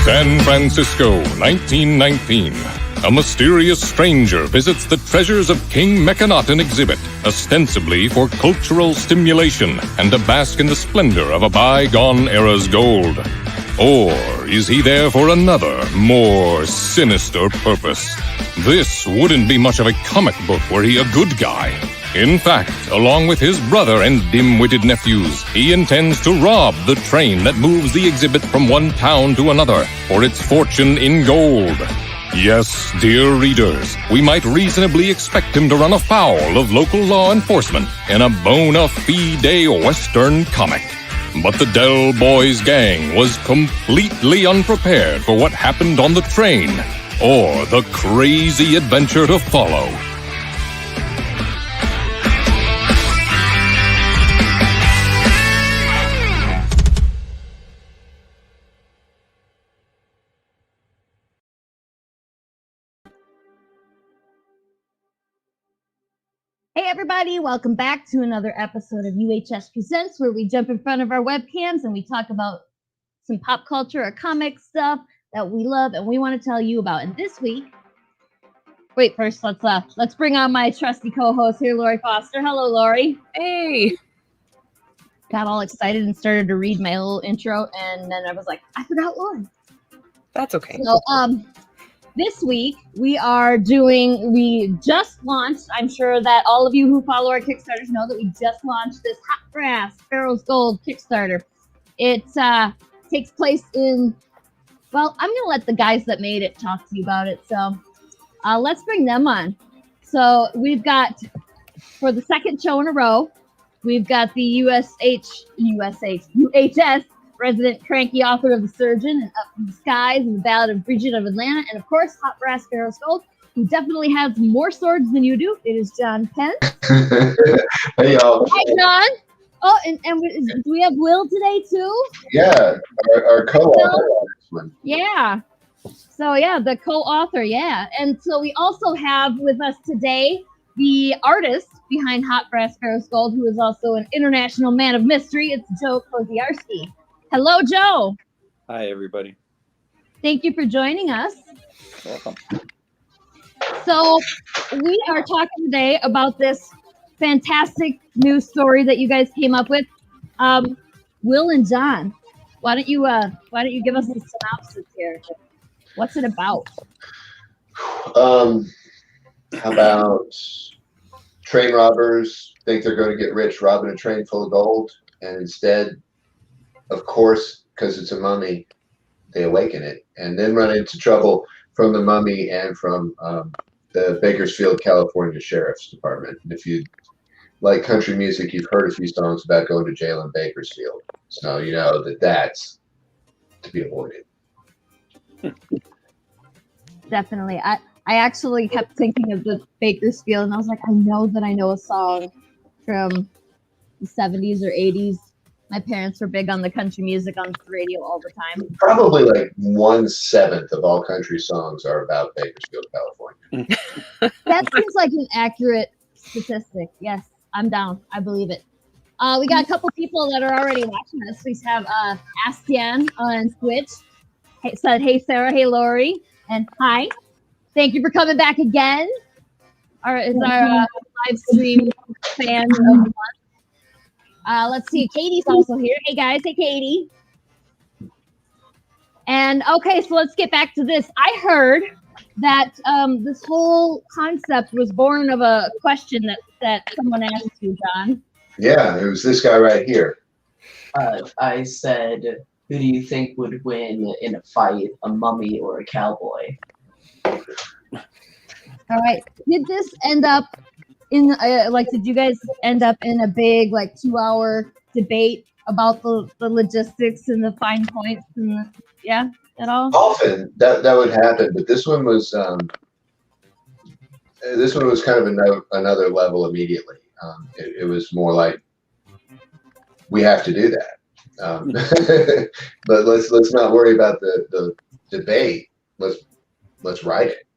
San Francisco, 1919. A mysterious stranger visits the treasures of King Mekhenaten exhibit, ostensibly for cultural stimulation and to bask in the splendor of a bygone era's gold. Or is he there for another, more sinister purpose? This wouldn't be much of a comic book were he a good guy. In fact, along with his brother and dim-witted nephews, he intends to rob the train that moves the exhibit from one town to another for its fortune in gold. Yes, dear readers, we might reasonably expect him to run afoul of local law enforcement in a bona fide Western comic. But the Dell Boys Gang was completely unprepared for what happened on the train, or the crazy adventure to follow. Hey everybody, welcome back to another episode of UHS Presents, where we jump in front of our webcams and we talk about some pop culture or comic stuff that we love and we want to tell you about. And this week, first let's bring on my trusty co-host here, Lori Foster. Hello, Lori. Hey. Got all excited and started to read my little intro, and then I was like, I forgot Lori. That's okay. So, this week, we just launched, I'm sure that all of you who follow our Kickstarters know that we just launched this Hot Brass Pharaoh's Gold Kickstarter. It takes place I'm going to let the guys that made it talk to you about it. So let's bring them on. So we've got, for the second show in a row, we've got the UHS resident cranky author of The Surgeon and Up from the Skies and The Ballad of Bridget of Atlanta, and of course, Hot Brass Pharaoh's Gold, who definitely has more swords than you do. It is John Pence. Hey, y'all. Hi, John. Oh, and do we have Will today, too? Yeah, our co-author. Yeah. So, yeah, the co-author, yeah. And so we also have with us today the artist behind Hot Brass Pharaoh's Gold, who is also an international man of mystery. It's Joe Koziarski. Hello, Joe. Hi, everybody. Thank you for joining us. Welcome. So we are talking today about this fantastic news story that you guys came up with. Will and John, why don't you give us a synopsis here? What's it about? How about train robbers think they're going to get rich robbing a train full of gold, and instead, of course, because it's a mummy, they awaken it and then run into trouble from the mummy and from the Bakersfield, California Sheriff's Department. And if you like country music, you've heard a few songs about going to jail in Bakersfield. So you know that that's to be avoided. Definitely. I actually kept thinking of the Bakersfield, and I was like, I know a song from the 70s or 80s. My parents were big on the country music on the radio all the time. Probably like 1/7 of all country songs are about Bakersfield, California. That seems like an accurate statistic. Yes, I'm down. I believe it. We got a couple people that are already watching us. We have Astian on Twitch. Said, hey, Sarah. Hey, Lori. And hi. Thank you for coming back again. Our live stream fan of the month. Let's see. Katie's also here. Hey, guys. Hey, Katie. And, okay, so let's get back to this. I heard that this whole concept was born of a question that someone asked you, John. Yeah, it was this guy right here. I said, who do you think would win in a fight, a mummy or a cowboy? All right. Did this end up in did you guys end up in a big 2-hour debate about the logistics and the fine points and at all? Often that would happen, but this one was kind of another level immediately. It was more like, we have to do that. But let's not worry about the debate. Let's write it.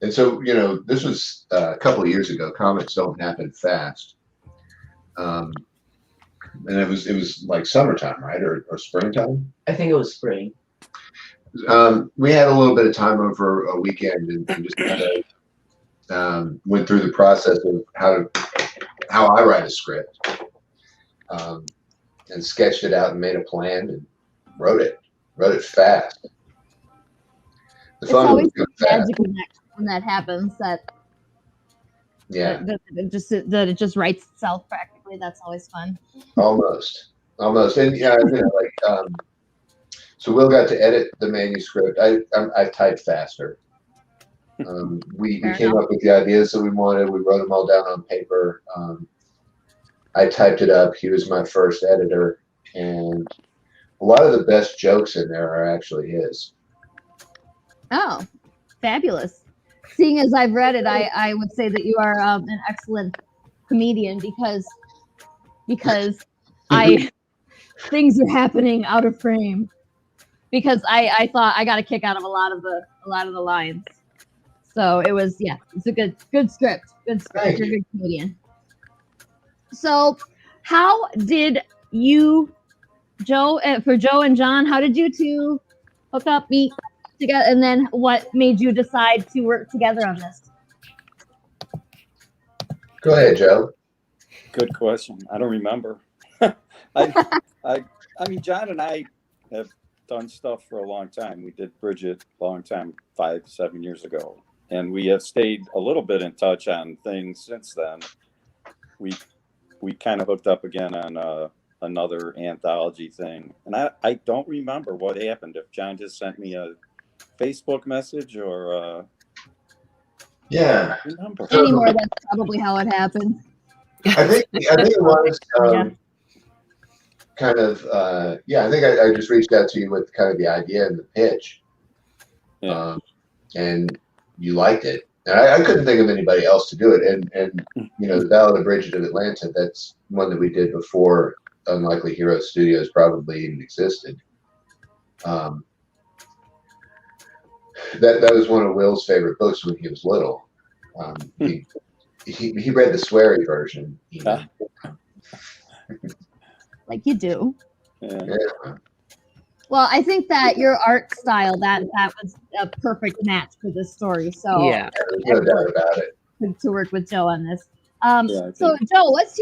And so, this was a couple of years ago. Comics don't happen fast. And it was like summertime, right, or springtime. I think it was spring. We had a little bit of time over a weekend and just kind of went through the process of how I write a script, and sketched it out and made a plan and wrote it fast. The It's fun always was good fast. magic when that happens. Yeah, That it just writes itself practically. That's always fun. almost, and yeah, so Will got to edit the manuscript. I typed faster. We came up with the ideas that we wanted. We wrote them all down on paper. I typed it up. He was my first editor, and a lot of the best jokes in there are actually his. Oh, fabulous. Seeing as I've read it, I would say that you are an excellent comedian because things are happening out of frame. Because I thought I got a kick out of a lot of the lines. So it was, it's a good script. Good script. Thank You're a you. good comedian. So how did you, Joe and John, how did you two hook up, meet together, and then what made you decide to work together on this? Go ahead, Joe. Good question. I don't remember. I mean, John and I have done stuff for a long time. We did Bridget a long time, 5-7 years ago, and we have stayed a little bit in touch on things since then. We kind of hooked up again on another anthology thing, and I don't remember what happened. If John just sent me a Facebook message or Yeah. I don't remember. Anymore, that's probably how it happened. I think it was Yeah. kind of I think I just reached out to you with kind of the idea and the pitch, and you liked it, and I couldn't think of anybody else to do it. And the Ballad of Bridget of Atlanta, that's one that we did before Unlikely Heroes Studios probably even existed. That was one of Will's favorite books when he was little. He read the sweary version. Like you do. Yeah. Yeah. Well, I think that your art style, that was a perfect match for this story. So Yeah. There's no doubt about it. to work with Joe on this. I So think- Joe, what's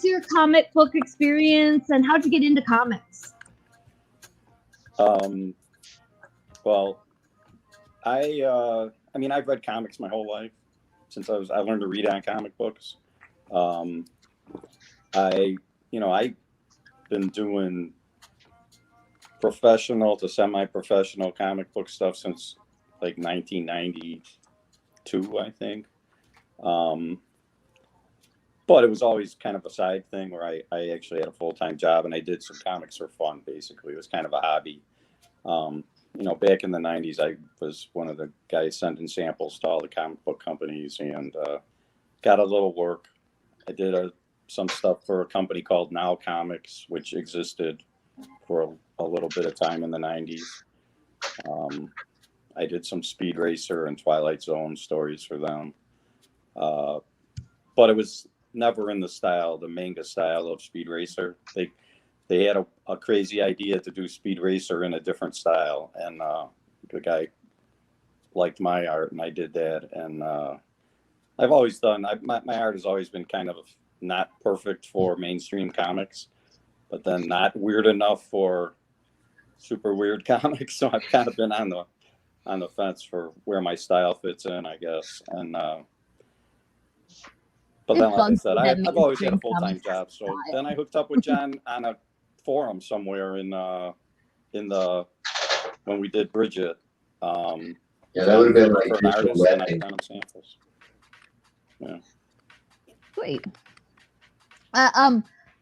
your comic book experience and how'd you get into comics? Well, I mean, I've read comics my whole life since I learned to read on comic books. I've been doing professional to semi-professional comic book stuff since like 1992, I think. But it was always kind of a side thing where I actually had a full-time job and I did some comics for fun, basically. It was kind of a hobby. Back in the 90s, I was one of the guys sending samples to all the comic book companies and got a little work. I did some stuff for a company called Now Comics, which existed for a little bit of time in the 90s. I did some Speed Racer and Twilight Zone stories for them. But it was never in the manga style of Speed Racer. They had a crazy idea to do Speed Racer in a different style, and the guy liked my art, and I did that. And I've always done. My art has always been kind of not perfect for mainstream comics, but then not weird enough for super weird comics. So I've kind of been on the fence for where my style fits in, I guess. And but then, like I said, I've always had a full-time job. So then I hooked up with John on a forum somewhere in the when we did Bridget. Yeah, that would have been like for an artist, and I sent him samples. Yeah. Sweet.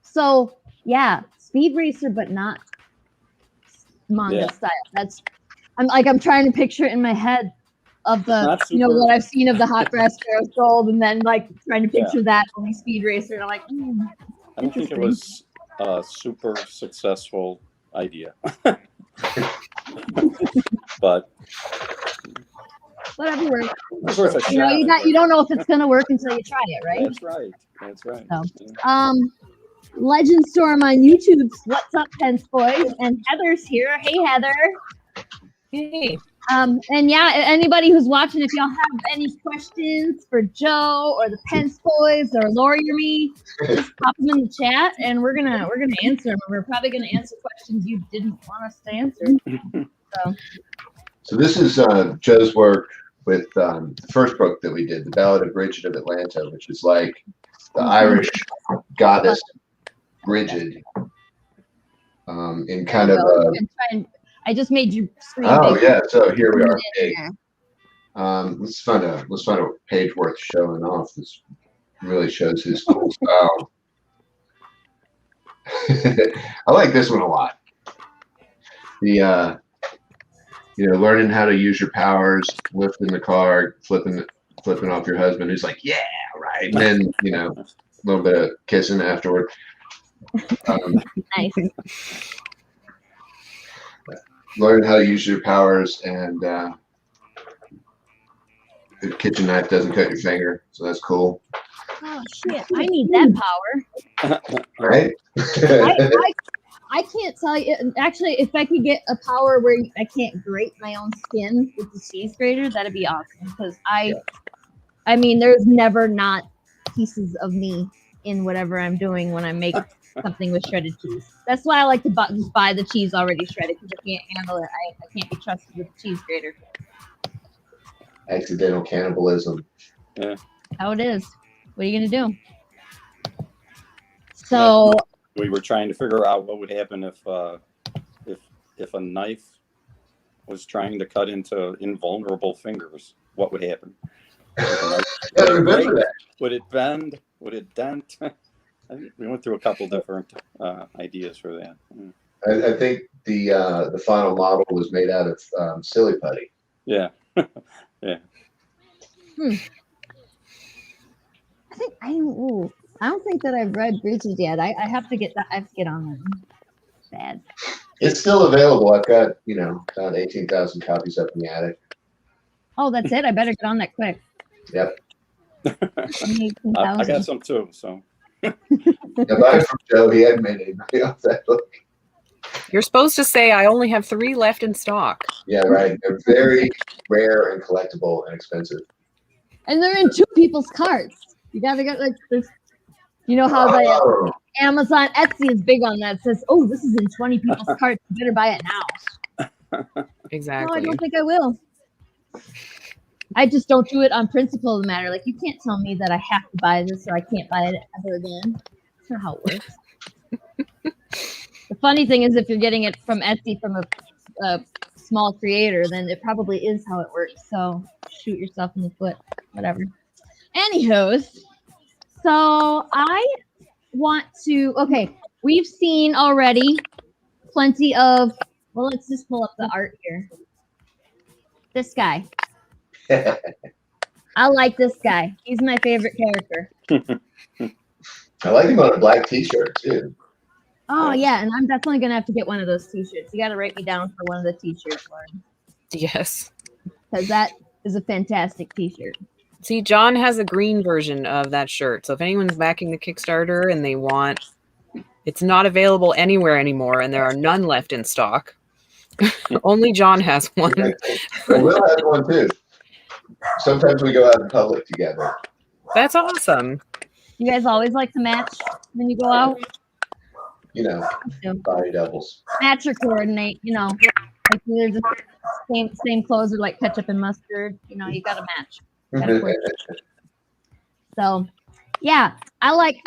So yeah, Speed Racer, but not manga style. I'm trying to picture it in my head of the what I've seen of the Hot Grass Sparrows Gold, and then like trying to picture that only Speed Racer, and I'm like, I don't think it was a super successful idea, but whatever works. it's worth a shot. You don't know if it's gonna work until you try it, right? That's right. So, Legend Storm on YouTube's What's Up, Pence Boys, and Heather's here. Hey, Heather. Hey. And yeah, anybody who's watching, if y'all have any questions for Joe or the Pence Boys or Lori or me, just pop them in the chat, and we're gonna answer them. We're probably gonna answer questions you didn't want us to answer. So this is Joe's work with the first book that we did, The Ballad of Bridget of Atlanta, which is like the Irish goddess Bridget, in kind of a. I just made you screen. Oh big. yeah, so here we are. Big. Let's find a page worth showing off. This really shows his cool style. I like this one a lot. The learning how to use your powers, lifting the car, flipping off your husband, who's like, yeah, right, and then a little bit of kissing afterward. Nice. Learn how to use your powers, and the kitchen knife doesn't cut your finger, so that's cool. Oh shit! I need that power. Right? I can't tell you. Actually, if I could get a power where I can't grate my own skin with the cheese grater, that'd be awesome. Because I mean, there's never not pieces of me in whatever I'm doing when I make something with shredded cheese. That's why I like to just buy the cheese already shredded, because I can't handle it. I can't be trusted with the cheese grater. Accidental cannibalism. Yeah. How it is. What are you gonna do? So we were trying to figure out what would happen if a knife was trying to cut into invulnerable fingers. What would happen? Would it bend? Would it dent? I think we went through a couple different ideas for that. I think the final model was made out of silly putty. Yeah. Yeah. I don't think that I've read Bridges yet. I have to get that. I have to get on that. Bad. It's still available. I've got about 18,000 copies up in the attic. Oh, that's it. I better get on that quick. Yep. I got some too. So. I bought it from Joe. He hadn't made anybody else that book. You're supposed to say I only have 3 left in stock. Yeah, right. They're very rare and collectible and expensive. And they're in 2 people's carts. You gotta get like this. You know how the Amazon Etsy is big on that. It says, "Oh, this is in 20 people's carts. You better buy it now." Exactly. No, I don't think I will. I just don't do it on principle of the matter. Like, you can't tell me that I have to buy this or I can't buy it ever again. That's not how it works. The funny thing is, if you're getting it from Etsy from a small creator, then it probably is how it works. So shoot yourself in the foot, whatever. Anywho, so I want to, okay, we've seen already plenty of, well, let's just pull up the art here. This guy. I like this guy. He's my favorite character. I like him on a black t-shirt too. Oh yeah, and I'm definitely gonna have to get one of those t-shirts. You gotta write me down for one of the t-shirts, Lauren. Yes. Because that is a fantastic t-shirt. See, John has a green version of that shirt. So if anyone's backing the Kickstarter and they want, it's not available anywhere anymore, and there are none left in stock. Only John has one. Well, Will has one too. Sometimes we go out in public together. That's awesome. You guys always like to match when you go out? Body doubles. Match or coordinate, like they're just same clothes or like ketchup and mustard. You gotta match. So, yeah, I like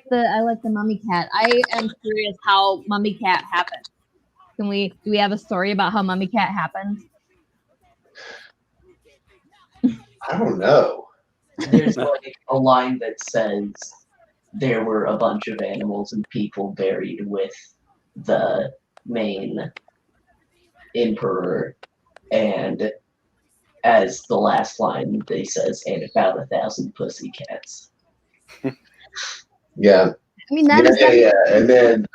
the mummy cat. I am curious how mummy cat happened. Do we have a story about how mummy cat happened? I don't know. There's like a line that says there were a bunch of animals and people buried with the main emperor, and as the last line they says, and about 1,000 pussycats. Yeah. I mean, that is yeah. And then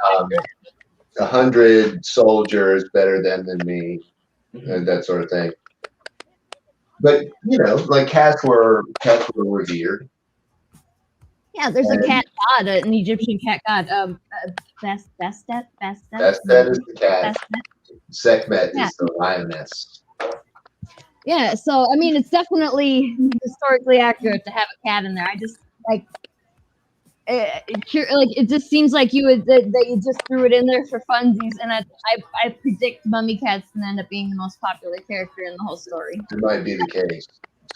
100 soldiers better them than me, and that sort of thing. But like cats were revered. Yeah, there's a And cat god, an Egyptian cat god. Bastet. that is the cat. Sekhmet Yeah. is the lioness. Yeah, so I mean, it's definitely historically accurate to have a cat in there. I just like, it just seems like you would that you just threw it in there for funsies, and I predict Mummy Cat's gonna end up being the most popular character in the whole story. It might be the case.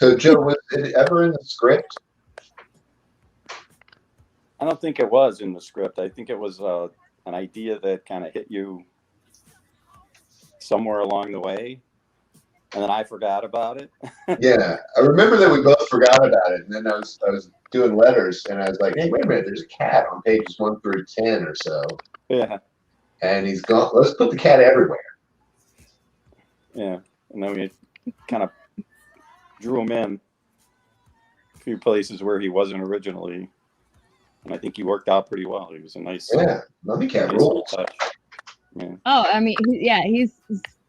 So, Joe, was it ever in the script? I don't think it was in the script. I think it was an idea that kind of hit you somewhere along the way, and then I forgot about it. Yeah, I remember that we both forgot about it, and then I was doing letters, and I was like, "Hey, wait a minute! There's a cat on pages 1 through 10 or so." Yeah, And he's gone. Let's put the cat everywhere. yeah. And then we kind of drew him in a few places where he wasn't originally, and I think he worked out pretty well. He was a nice, Yeah, Mummy Cat nice little rules. touch. Yeah. Oh, I mean, he's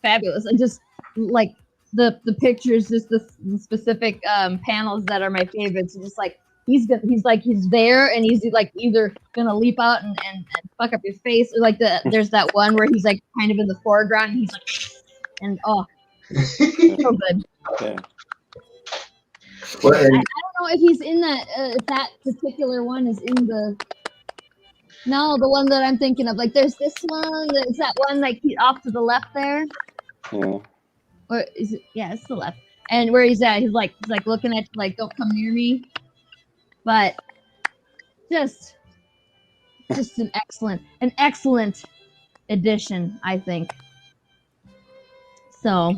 fabulous. And just like the pictures, just the specific panels that are my favorites. Just like he's there, and he's like either gonna leap out and fuck up your face, or like there's that one where he's like kind of in the foreground, and he's like, and so good. Yeah. Well, I and don't know if he's in that if that particular one is in the. No, the one that I'm thinking of, like, there's this one. Is that one like off to the left there, Yeah. or is it? Yeah, it's the left. And where he's at, he's like looking at like, don't come near me. But just an excellent addition, I think. So,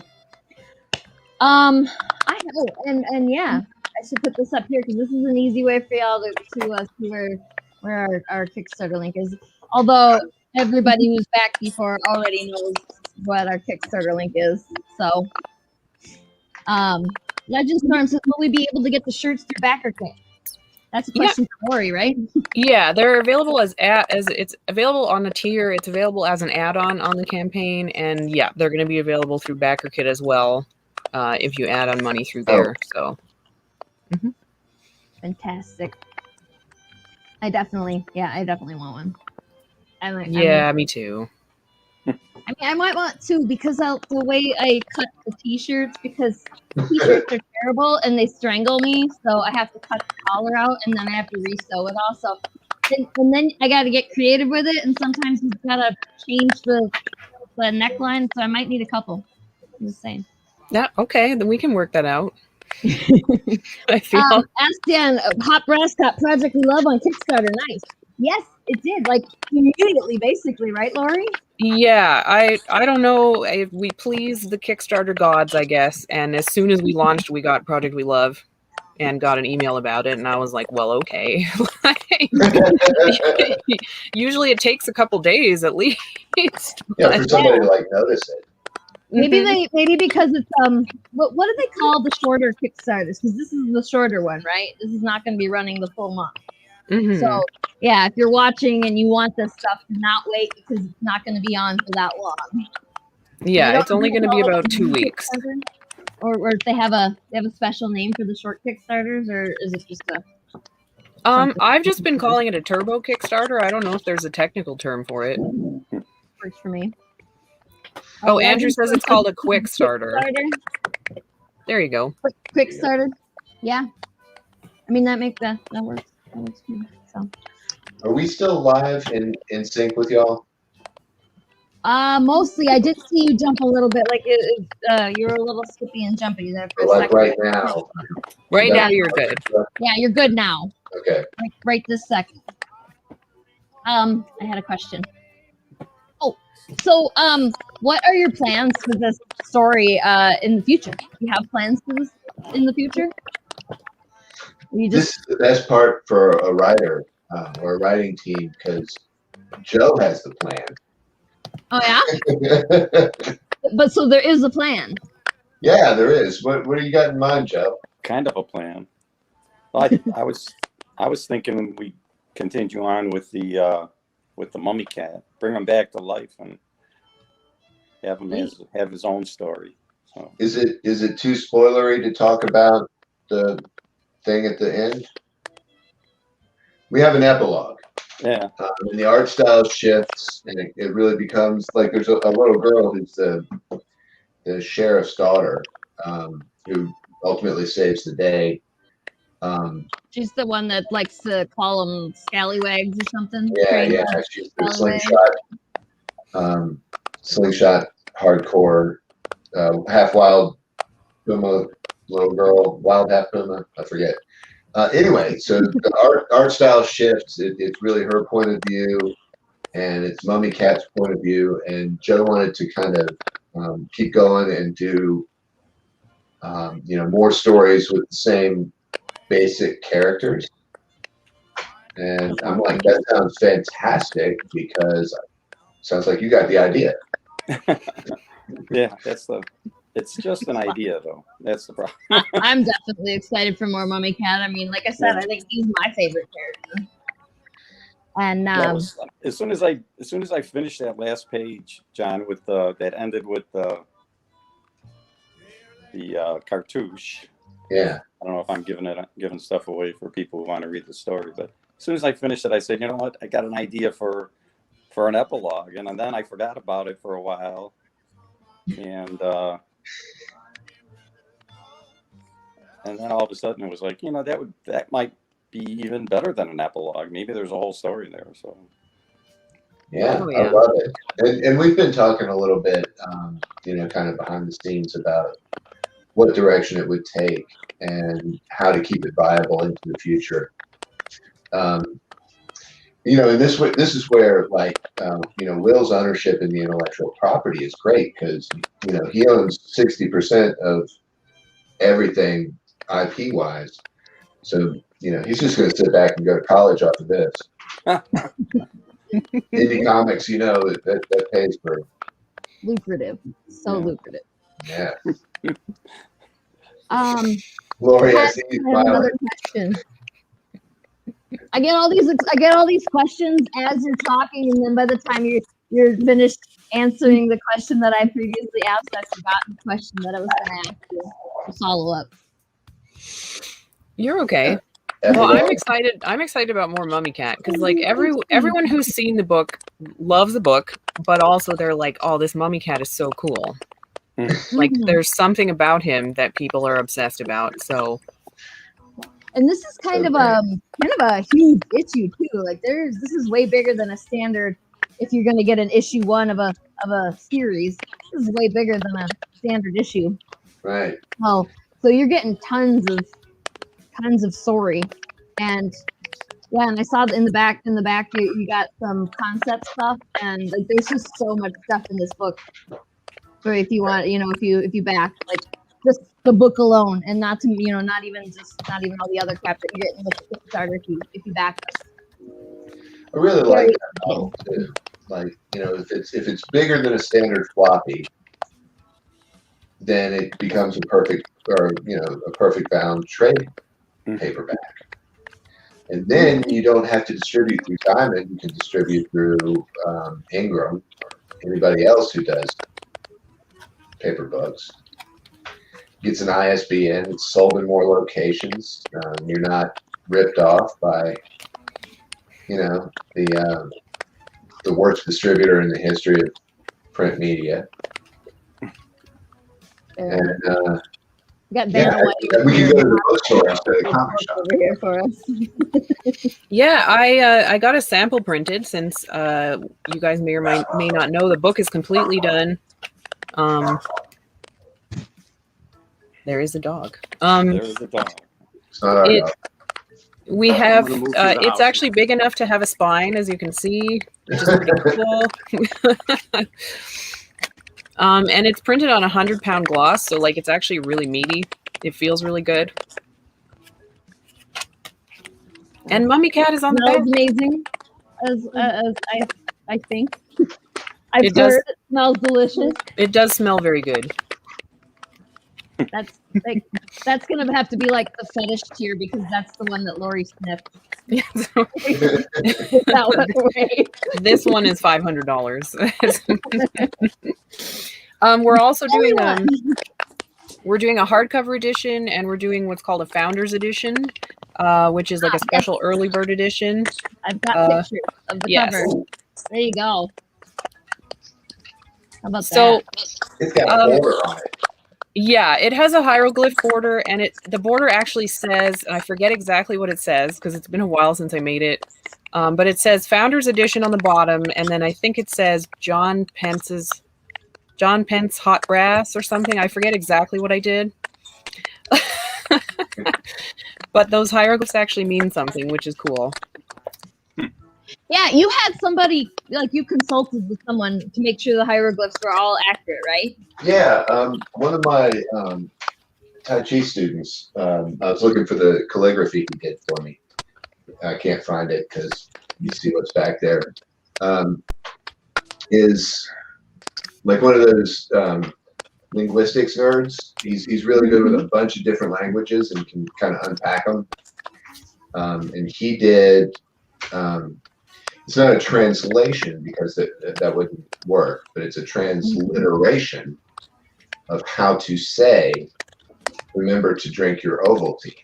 I know, and yeah, I should put this up here because this is an easy way for y'all to see where our Kickstarter link is. Although everybody who's back before already knows what our Kickstarter link is. So, Legend Storm says, will we be able to get the shirts through BackerKit? That's a question for Lori, right? Yeah, they're available as it's available on a tier. It's available as an add-on on the campaign, and yeah, they're going to be available through BackerKit as well if you add on money through there. So, Fantastic. I definitely want one. Yeah, me too. I mean, I might want two because the way I cut the t-shirts, because the t-shirts are terrible and they strangle me, so I have to cut the collar out and then I have to re-sew it all. So, and then I got to get creative with it, and sometimes you've got to change the neckline, so I might need a couple. I'm just saying. Yeah, okay, then we can work that out. I feel Ask Dan, Hot Brass Cut Project We Love on Kickstarter. Nice. Yes, it did. Like immediately, basically, right, Lori? Yeah, I don't know if we pleased the Kickstarter gods, I guess. And as soon as we launched, we got Project We Love and got an email about it, and I was like, well, okay. Usually it takes a couple days at least. yeah, for somebody to like notice it. Maybe because it's what do they call the shorter Kickstarters? Because this is the shorter one, right? This is not going to be running the full month. So yeah, if you're watching and you want this stuff, do not wait because it's not going to be on for that long. Yeah, it's only going to be about 2 weeks. Or if they have a special name for the short Kickstarters, or is it just a? I've just been calling it a turbo Kickstarter. I don't know if there's a technical term for it. Works for me. Oh, Andrew says it's called a quick starter. There you go. Quick starter. Yeah. I mean that works. That works for me. So. Are we still live in sync with y'all? Mostly. I did see you jump a little bit. Like you were a little skippy and jumpy there for a Like second. right now. Right now, you're good. Yeah, you're good now. Okay. Like right this second. I had a question. Oh, so what are your plans for this story in the future? Do you have plans for this in the future? This is the best part for a writer or a writing team because Joe has the plan. Oh yeah. But so there is a plan. Yeah, there is. What do you got in mind, Joe? Kind of a plan. Well, I was thinking we continue on with the mummy cat, bring him back to life, and have him have his own story. So Is it too spoilery to talk about the thing at the end? we have an epilogue. Yeah. And the art style shifts, and it really becomes like there's a little girl who's the sheriff's daughter, who ultimately saves the day. She's the one that likes to call them scallywags or something. Yeah, she's the slingshot hardcore, half wild puma little girl, wild half puma, I forget. Anyway, so the art style shifts. It's really her point of view, and it's Mummy Cat's point of view. And Joe wanted to kind of keep going and do, more stories with the same basic characters. And I'm like, that sounds fantastic, because it sounds like you got the idea. Yeah, it's just an idea, though. That's the problem. I'm definitely excited for more Mummy Cat. I mean, like I said, I think he's my favorite character. And as soon as I finished that last page, John, with that ended with the cartouche. Yeah. I don't know if I'm giving stuff away for people who want to read the story, but as soon as I finished it, I said, you know what? I got an idea for an epilogue, and then I forgot about it for a while, and then all of a sudden it was like, that might be even better than an epilogue. Maybe there's a whole story there. So yeah, I love it. And we've been talking a little bit, kind of behind the scenes about what direction it would take and how to keep it viable into the future. And this is where, like, Will's ownership in the intellectual property is great, because he owns 60% of everything IP wise. So he's just going to sit back and go to college off of this. Indie comics, that pays for lucrative, lucrative. Yeah. Lori, I see you smiling. Another question. I get all these questions as you're talking, and then by the time you're finished answering the question that I previously asked, I've forgotten the question that I was going to ask you to follow up. You're okay. Well, I'm excited about more Mummy Cat, because like everyone who's seen the book loves the book, but also they're like, oh, this Mummy Cat is so cool. Like there's something about him that people are obsessed about. So, and this is kind of a huge issue too. Like this is way bigger than a standard. If you're going to get an issue 1 of a series, this is way bigger than a standard issue. Right. Oh, so you're getting tons of story, and and I saw that in the back you got some concept stuff, and like there's just so much stuff in this book. So if you want, if you back like just the book alone, and not even all the other crap that you're getting with the Kickstarter, if you back us. I really like that model too. Like, if it's bigger than a standard floppy, then it becomes a perfect bound trade paperback. And then you don't have to distribute through Diamond. You can distribute through Ingram or anybody else who does paper books. Gets an ISBN. It's sold in more locations. You're not ripped off by, the worst distributor in the history of print media. And we can go to the bookstore instead of the comic shop over here for us. Yeah, I got a sample printed, since you guys may or may not know the book is completely done. There is a dog. There is a dog. It's not our dog. We have, it's actually big enough to have a spine, as you can see, which is pretty cool. And it's printed on 100-pound gloss, so like it's actually really meaty. It feels really good. And Mummy Cat is on the back. Amazing, as I think. I've heard it smells delicious. It does smell very good. That's gonna have to be like the fetish tier, because that's the one that Lori sniffed. That one away. This one is $500. We're also doing we're doing a hardcover edition, and we're doing what's called a Founders Edition. which is like a special early bird edition. I've got pictures of the yes. cover. There you go. How about So, that? It's got a border on it. Yeah, it has a hieroglyph border, and the border actually says, I forget exactly what it says because it's been a while since I made it, but it says Founders Edition on the bottom, and then I think it says John Pence Hot Brass or something. I forget exactly what I did. But those hieroglyphs actually mean something, which is cool. Yeah, you had somebody, like you consulted with someone to make sure the hieroglyphs were all accurate, right? Yeah, one of my Tai Chi students, I was looking for the calligraphy he did for me. I can't find it because you see what's back there. Is like one of those linguistics nerds. He's really good with a bunch of different languages and can kind of unpack them. And he did. It's not a translation because that wouldn't work, but it's a transliteration of how to say, remember to drink your Ovaltine.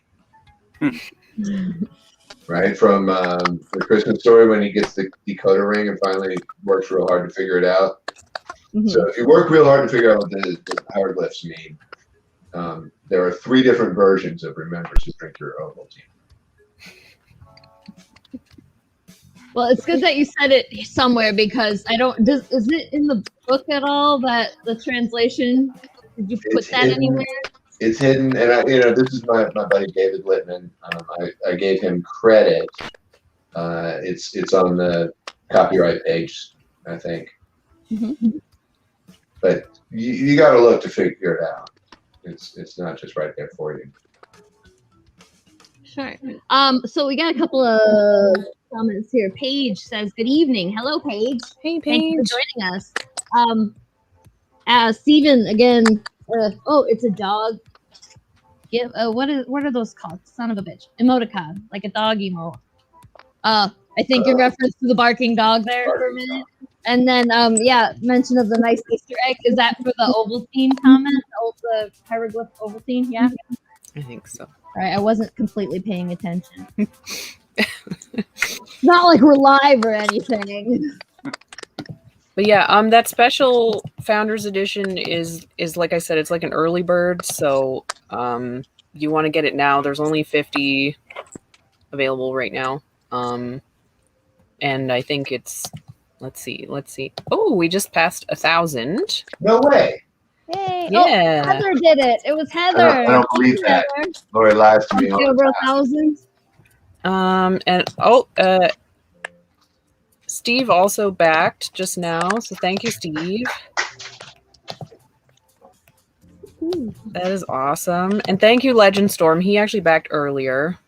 Right? From the Christmas Story when he gets the decoder ring and finally works real hard to figure it out. Mm-hmm. So if you work real hard to figure out what the hieroglyphs mean, there are 3 different versions of remember to drink your Ovaltine. Well, it's good that you said it somewhere because I don't. Is it in the book at all that the translation? Did you put that anywhere? It's hidden, and this is my buddy David Littman. I gave him credit. It's on the copyright page, I think. Mm-hmm. But you got to look to figure it out. It's not just right there for you. Sure. So we got a couple of comments here. Paige says, "Good evening. Hello, Paige. Hey, Paige. Thank you for joining us." Steven again. It's a dog. Yeah. What are those called? Son of a bitch. Emoticon, like a dog emote. I think in reference to the barking dog there for a minute. And then, mention of the nice Easter egg. Is that for the Ovaltine comment? The hieroglyph Ovaltine? Yeah. I think so. All right, I wasn't completely paying attention. Not like we're live or anything. But yeah, that special Founders Edition is like I said, it's like an early bird. So you want to get it now. There's only 50 available right now. And I think it's let's see. Oh, we just passed 1,000. No way. Yay! Yeah. Oh, Heather did it. It was Heather. I don't believe that. Lori lies to me all Over the 1,000. And Steve also backed just now, so thank you, Steve. That is awesome, and thank you, Legend Storm. He actually backed earlier.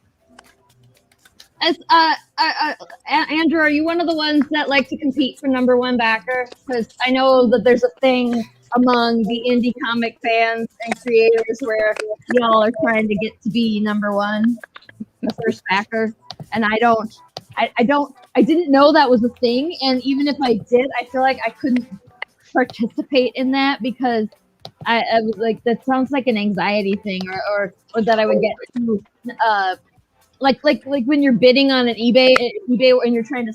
As Andrew, are you one of the ones that like to compete for #1 backer? Because I know that there's a thing among the indie comic fans and creators where y'all are trying to get to be #1, the first backer, and I didn't know that was a thing, and even if I did, I feel like I couldn't participate in that because I was like, that sounds like an anxiety thing, or that I would get too, like when you're bidding on an eBay and you're trying to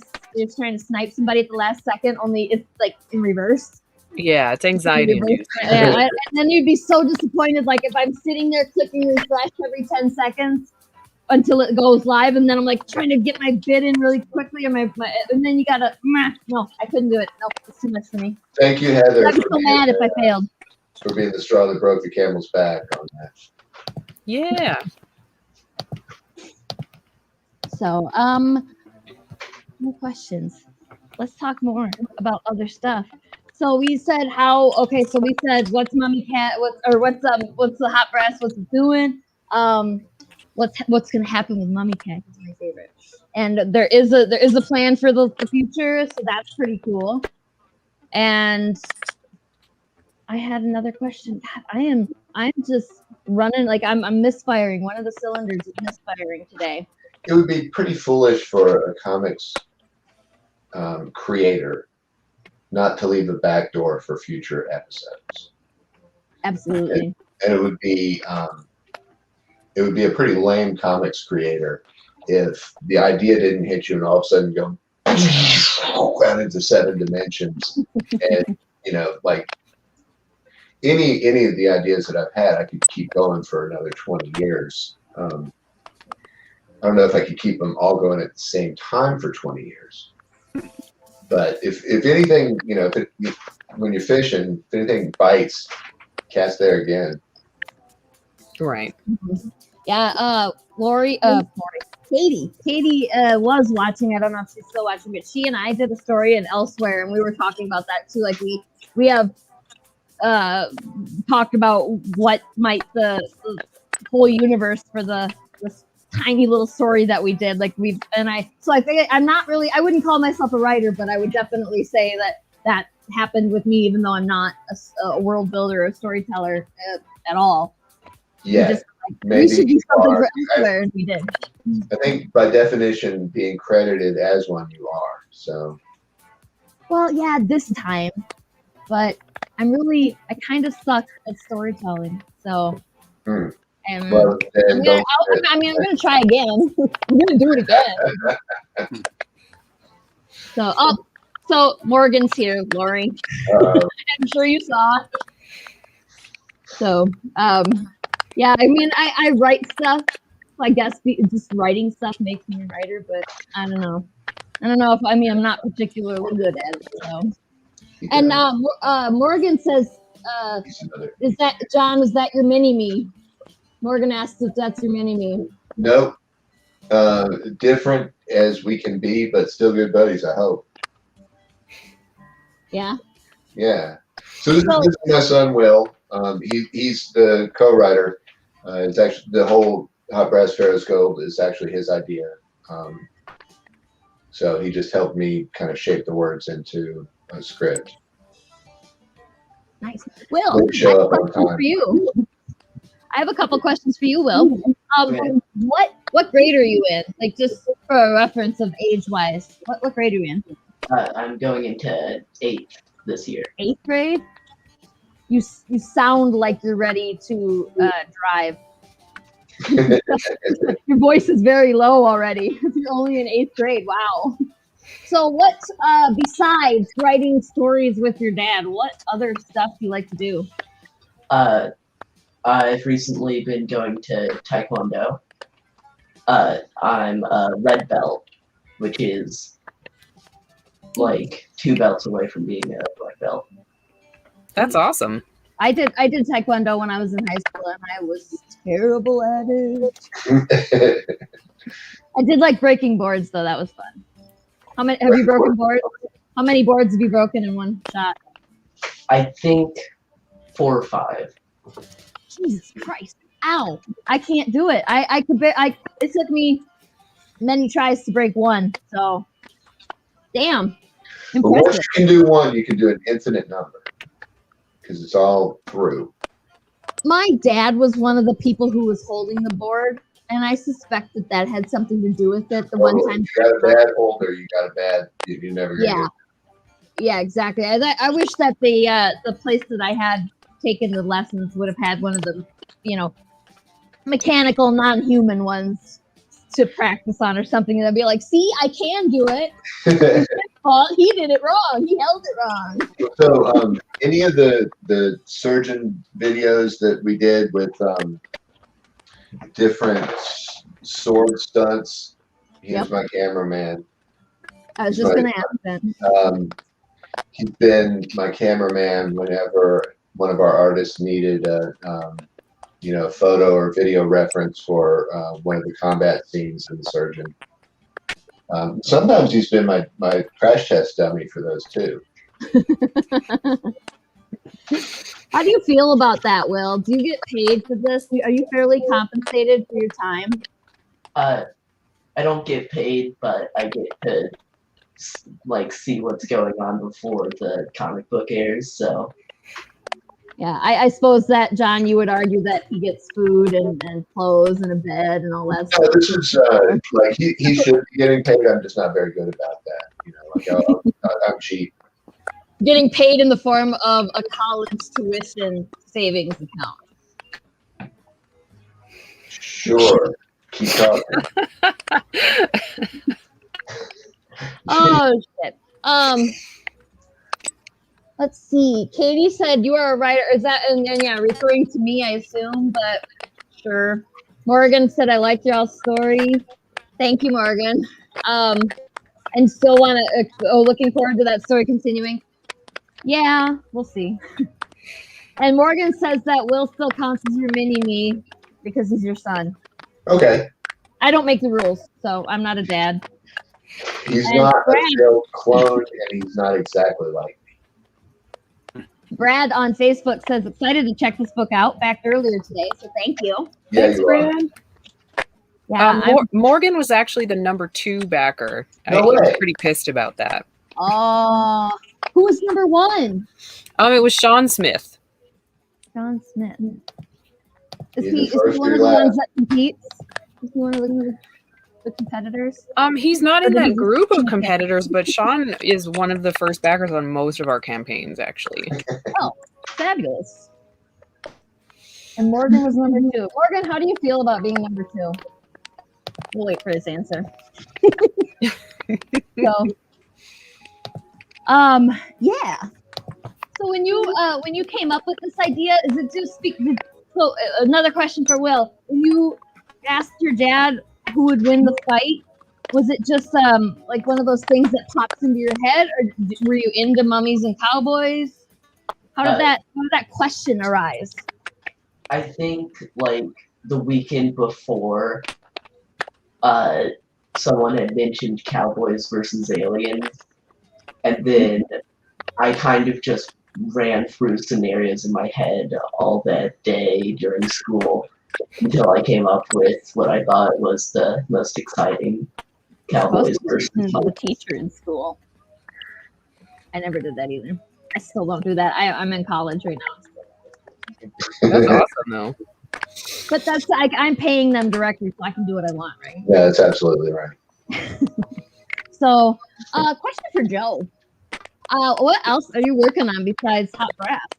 snipe somebody at the last second, only it's like in reverse. Yeah, it's anxiety induced. Yeah, and then you'd be so disappointed, like if I'm sitting there clicking refresh every 10 seconds until it goes live, and then I'm like trying to get my bid in really quickly, and then you gotta, no, I couldn't do it. No, it's too much for me. Thank you, Heather. I'd be so mad if I failed. For being the straw that broke the camel's back on that. Yeah. So, more questions. Let's talk more about other stuff. So we said what's Mummy Cat? What's the hot brass? What's it doing? What's gonna happen with Mummy Cat is my favorite. And there is a plan for the future, so that's pretty cool. And I had another question. God, I'm just running, like I'm misfiring. One of the cylinders is misfiring today. It would be pretty foolish for a comics creator not to leave a back door for future episodes. Absolutely. And it would be it would be a pretty lame comics creator if the idea didn't hit you and all of a sudden go out into 7 dimensions. And, you know, like any of the ideas that I've had, I could keep going for another 20 years. I don't know if I could keep them all going at the same time for 20 years. But if anything, you know, when you're fishing, if anything bites, cast there again. Right. Yeah, Katie was watching. I don't know if she's still watching, but she and I did a story in Elsewhere, and we were talking about that too. Like we have talked about what might the whole universe for this tiny little story that we did. Like so I think I'm not really. I wouldn't call myself a writer, but I would definitely say that happened with me, even though I'm not a world builder or a storyteller at all. Yeah. We should do something for Elsewhere, and we did. I think by definition, being credited as one, you are. So. Well, yeah, this time, but I kind of suck at storytelling. So, Well, I'm gonna try again. I'm gonna do it again. So Morgan's here, Lori. I'm sure you saw. So, yeah, I mean, I write stuff. I guess just writing stuff makes me a writer, but I don't know. I'm not particularly good at it. So, and Morgan says, "Is that your mini me?" Morgan asks if that's your mini me. Nope. Different as we can be, but still good buddies, I hope. Yeah. Yeah. So this is my son, Will. He's the co-writer. It's actually the whole Hot Brass Pharaoh's Gold is actually his idea. So he just helped me kind of shape the words into a script. Nice. Will, I have a couple questions for you, Will. What grade are you in? Like, just for a reference of age-wise, what grade are you in? I'm going into 8th this year. 8th grade? You sound like you're ready to drive. Your voice is very low already. You're only in 8th grade. Wow. So what, besides writing stories with your dad, what other stuff do you like to do? I've recently been going to Taekwondo. I'm a red belt, which is like 2 belts away from being a black belt. That's awesome. I did Taekwondo when I was in high school, and I was terrible at it. I did like breaking boards, though. That was fun. How many have you broken boards? How many boards have you broken in one shot? I think 4 or 5. Jesus Christ! Ow! I can't do it. It took me many tries to break one. So, damn. But once you can do one, you can do an infinite number because it's all through. My dad was one of the people who was holding the board, and I suspect that had something to do with it. One time, you got a bad holder, you got a bad. You're never gonna. Yeah. Yeah, exactly. I wish that the place that I had taken the lessons would have had one of the, mechanical, non-human ones to practice on or something. And I'd be like, see, I can do it. He did it wrong. He held it wrong. So, any of the surgeon videos that we did with different sword stunts, he's my cameraman. I was just going to ask that. He's been my cameraman whenever one of our artists needed a photo or video reference for one of the combat scenes in The Surgeon. Sometimes he's been my crash test dummy for those too. How do you feel about that, Will? Do you get paid for this? Are you fairly compensated for your time? I don't get paid, but I get to see what's going on before the comic book airs. So yeah, I suppose that, John, you would argue that he gets food and clothes and a bed and all that stuff. This is he should be getting paid. I'm just not very good about that. I'm cheap. Getting paid in the form of a college tuition savings account. Sure. Keep talking. Oh shit. Let's see. Katie said you are a writer. Is that and yeah, referring to me, I assume, but sure. Morgan said I like y'all's story. Thank you, Morgan. And still want to. Looking forward to that story continuing. Yeah, we'll see. And Morgan says that Will still counts as your mini-me because he's your son. Okay. I don't make the rules, so I'm not a dad. He's And not Brad, a real clone, and he's not exactly like me. Brad on Facebook says excited to check this book out. Back earlier today, so thank you. Yeah, Thanks, you are. Brad. Yeah. Morgan was actually the number 2 backer. No He was way. pretty pissed about that. Oh, who was number 1? It was Sean Smith. John Smith. Is He's he the first one of year the left. ones that competes? Is he one of the competitors? He's not in Or did that he- group of competitors, but Sean is one of the first backers on most of our campaigns, actually. Oh, fabulous. And Morgan was number 2. Morgan, how do you feel about being number 2? We'll wait for this answer. So, yeah. So when you came up with this idea, is it just so another question for Will. When you asked your dad who would win the fight, was it just like one of those things that pops into your head, or were you into mummies and cowboys? How did that question arise? I think like the weekend before, someone had mentioned Cowboys versus Aliens, and then I kind of just ran through scenarios in my head all that day during school until I came up with what I thought was the most exciting Cowboys versus The teacher in school. I never did that either. I still don't do that. I'm in college right now. That's awesome, though. But that's I'm paying them directly, so I can do what I want, right? Yeah, that's absolutely right. So, question for Joe. What else are you working on besides Hot Draft?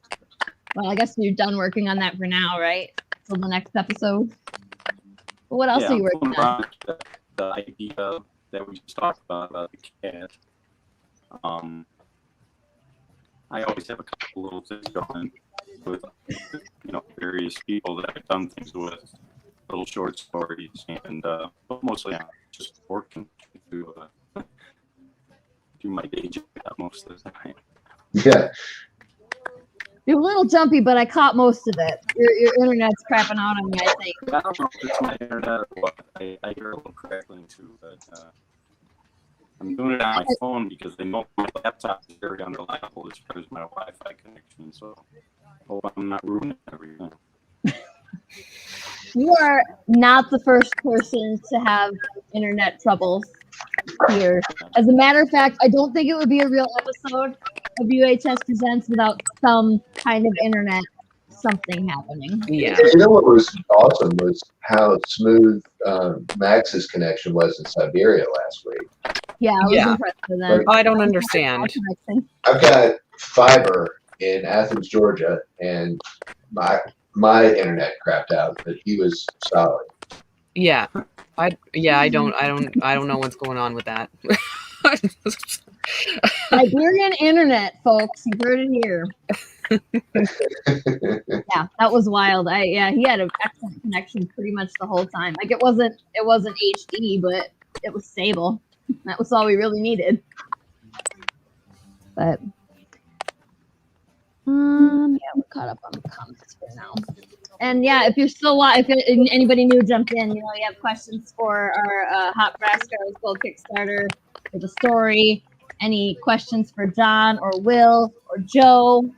Well, I guess you're done working on that for now, right? Till the next episode. But what else are you working on? The idea that we just talked about the cat. I always have a couple little things going with, various people that I've done things with, little short stories, and but mostly I'm just working to do my day job most of the time. Yeah. You're a little jumpy, but I caught most of it. Your internet's crapping out on me, I think. I don't know if it's my internet or what. I hear a little crackling too, but I'm doing it on my phone because they know my laptop is very unreliable as far as my Wi-Fi connection. So hope I'm not ruining everything. You are not the first person to have internet troubles here. As a matter of fact, I don't think it would be a real episode of UHS Presents without some kind of internet something happening. Yeah. You know what was awesome was how smooth Max's connection was in Siberia last week. Yeah, I was impressed with that. I don't understand. I've got fiber in Athens, Georgia, and my internet crapped out, but he was solid. Yeah. I don't know what's going on with that. Siberian internet, folks. You heard it here. Yeah, that was wild. He had an excellent connection pretty much the whole time. Like it wasn't HD, but it was stable. That was all we really needed. But yeah, we're caught up on the comments for now. And yeah, if you're still if anybody new jumped in, you have questions for our Hot Brass Girls Gold Kickstarter for the story. Any questions for John or Will or Joe?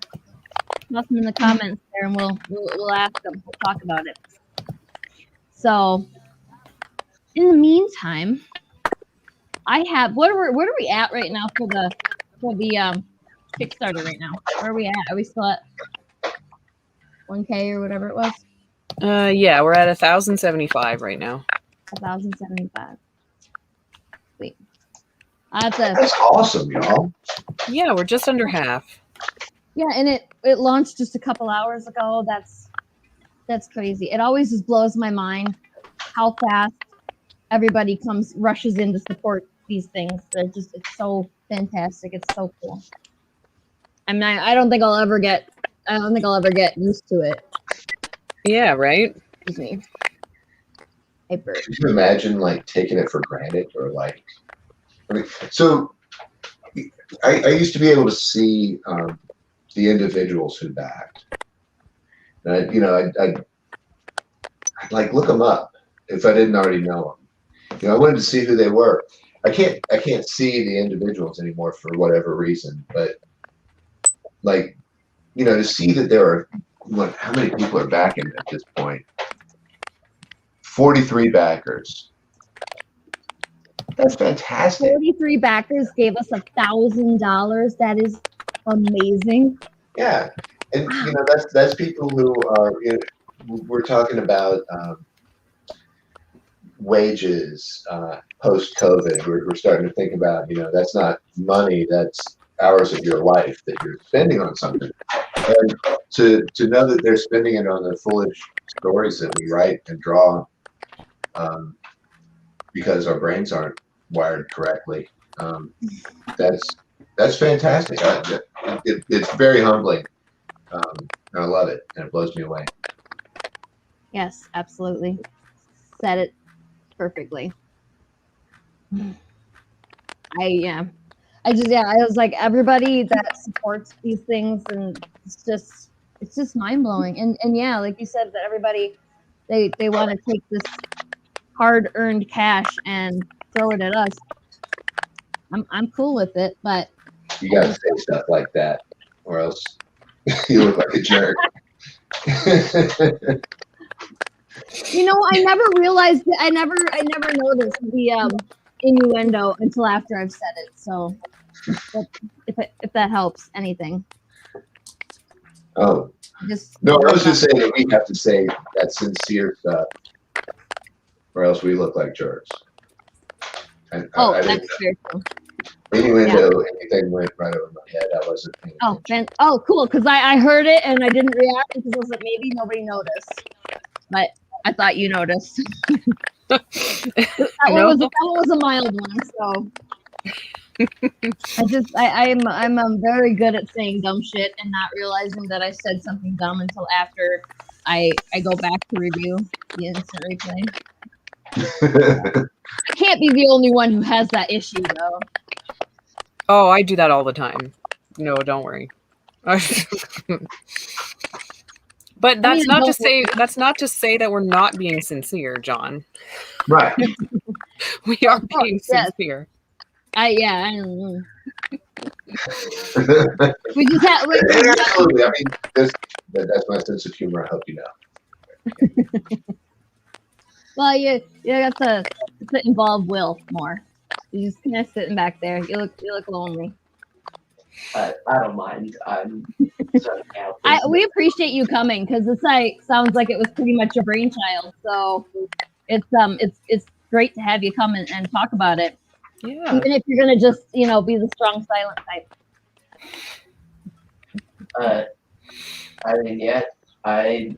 Nothing in the comments there, and we'll ask them. We'll talk about it. So, in the meantime, I have what are we at right now for the Kickstarter right now? Where are we at? Are we still at 1K or whatever it was? Yeah, we're at 1,075 right now. 1,075. Sweet. That's awesome, y'all. Yeah, we're just under half. Yeah, and it launched just a couple hours ago. That's crazy. It always just blows my mind how fast everybody rushes in to support these things. It's so fantastic. It's so cool. I mean, I don't think I'll ever get used to it. Yeah, right? Excuse me. Hey, Bert. Could you imagine like taking it for granted or like, I mean, so I used to be able to see the individuals who backed. And I'd like look them up if I didn't already know them. I wanted to see who they were. I can't see the individuals anymore for whatever reason, but like, to see that there are how many people are backing at this point? 43 backers. That's fantastic. 43 backers gave us $1,000. That is amazing. Yeah, and that's people who are. We're talking about wages post-COVID. We're starting to think about that's not money. That's hours of your life that you're spending on something. And to know that they're spending it on the foolish stories that we write and draw, because our brains aren't wired correctly. That's fantastic. It's very humbling. I love it, and it blows me away. Yes, absolutely. Said it perfectly. I was like, everybody that supports these things, and it's just mind blowing. And yeah, like you said, that everybody they want to take this hard earned cash and throw it at us. I'm cool with it, but you gotta say stuff like that, or else you look like a jerk. I never realized that. I never noticed the innuendo until after I've said it. So if that helps anything. Oh. No, I was just saying that we have to say that sincere stuff, or else we look like jerks. That's fair too. Innuendo, anything went right over my head. I wasn't paying attention. Cool, because I heard it and I didn't react because I was like, maybe nobody noticed. But I thought you noticed. that one was a mild one, so I'm very good at saying dumb shit and not realizing that I said something dumb until after I go back to review the instant replay. I can't be the only one who has that issue though. Oh, I do that all the time. No, don't worry. But that's not to say that we're not being sincere, John. Right. We are being sincere. I don't know. we just have. Absolutely. I mean, that's my sense of humor. I hope you know. Well, you got to involve Will more. You're just kind of sitting back there. You look lonely. I don't mind. I'm we appreciate you coming because it's like sounds like it was pretty much your brainchild. So it's great to have you come and talk about it. Yeah. Even if you're gonna just be the strong silent type. I mean, yeah, I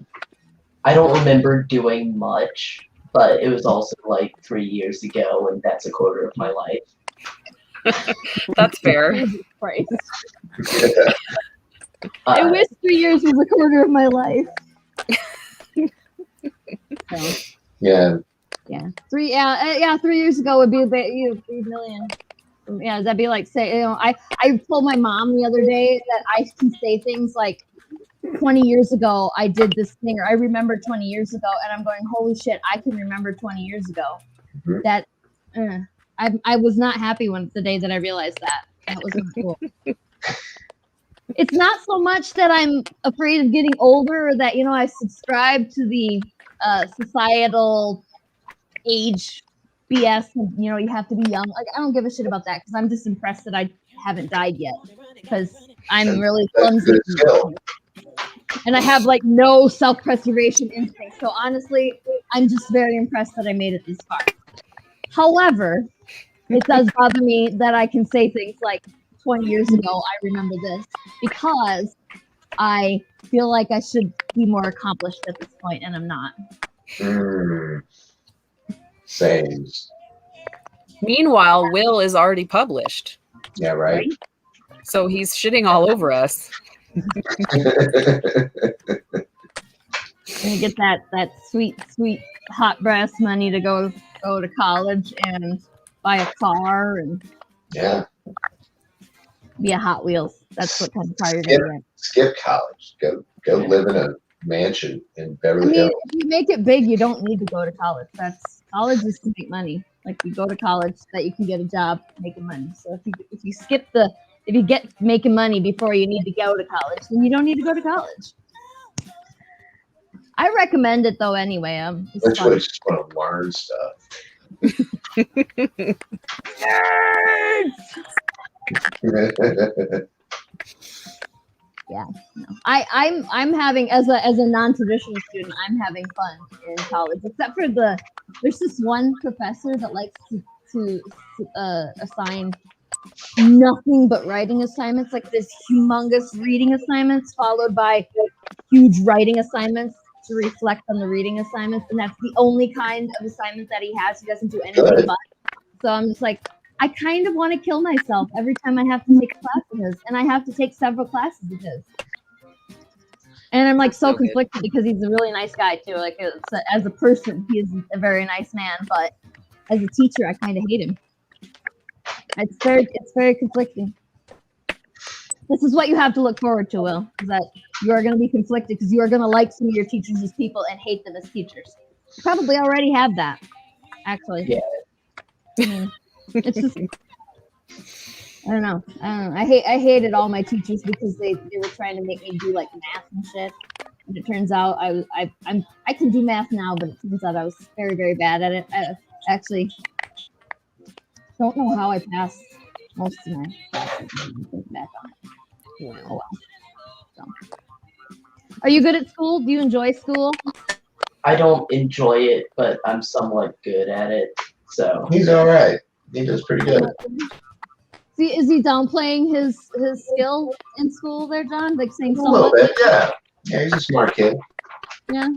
don't remember doing much, but it was also like 3 years ago, and that's a quarter of my life. That's fair. Christ. I wish 3 years was a quarter of my life. So. Yeah. Yeah. 3 years ago would be about 3 million. Yeah, that'd be like I told my mom the other day that I can say things like 20 years ago I did this thing, or I remember 20 years ago, and I'm going, holy shit, I can remember 20 years ago. Mm-hmm. That I was not happy the day that I realized that. That wasn't cool. It's not so much that I'm afraid of getting older, or that I subscribe to the societal age BS. And, you have to be young. Like, I don't give a shit about that because I'm just impressed that I haven't died yet because I'm really clumsy. And I have like no self-preservation instinct. So honestly, I'm just very impressed that I made it this far. However, it does bother me that I can say things like 20 years ago, I remember this, because I feel like I should be more accomplished at this point, and I'm not. Same. Meanwhile, Will is already published, Yeah, right. so he's shitting all over us. And get that sweet hot breast money to go to college and buy a car and Yeah. be a Hot Wheels. That's what kind of car you're gonna get. Skip college. Go live in a mansion in Beverly Hills. If you make it big, you don't need to go to college. College is to make money. Like you go to college so that you can get a job making money. So if you get making money before you need to go to college, then you don't need to go to college. I recommend it though anyway. That's what I just want to learn stuff. Nerds! Yeah, no. I'm having as a non-traditional student, I'm having fun in college. Except for there's this one professor that likes to assign nothing but writing assignments, like this humongous reading assignments followed by huge writing assignments to reflect on the reading assignments, and that's the only kind of assignment that he has. He doesn't do anything but. So I'm just like, I kind of want to kill myself every time I have to take a class of his, and I have to take several classes of his. And I'm like so conflicted because he's a really nice guy too. Like as a person, he is a very nice man, but as a teacher, I kind of hate him. It's very conflicting. This is what you have to look forward to, Will, is that you are going to be conflicted because you are going to like some of your teachers as people and hate them as teachers. You probably already have that, actually. Yeah. I mean, it's just, I don't know. I hated all my teachers because they were trying to make me do like math and shit. And it turns out I can do math now, but it turns out I was very, very bad at it. I actually don't know how I passed most of my classes. Back on it. Yeah. Oh well. So. Are you good at school? Do you enjoy school? I don't enjoy it, but I'm somewhat good at it. So He's all right. He does pretty good. Is he downplaying his skill in school there, John? Like saying A little somewhat? bit, yeah. Yeah, he's a smart kid. Yeah.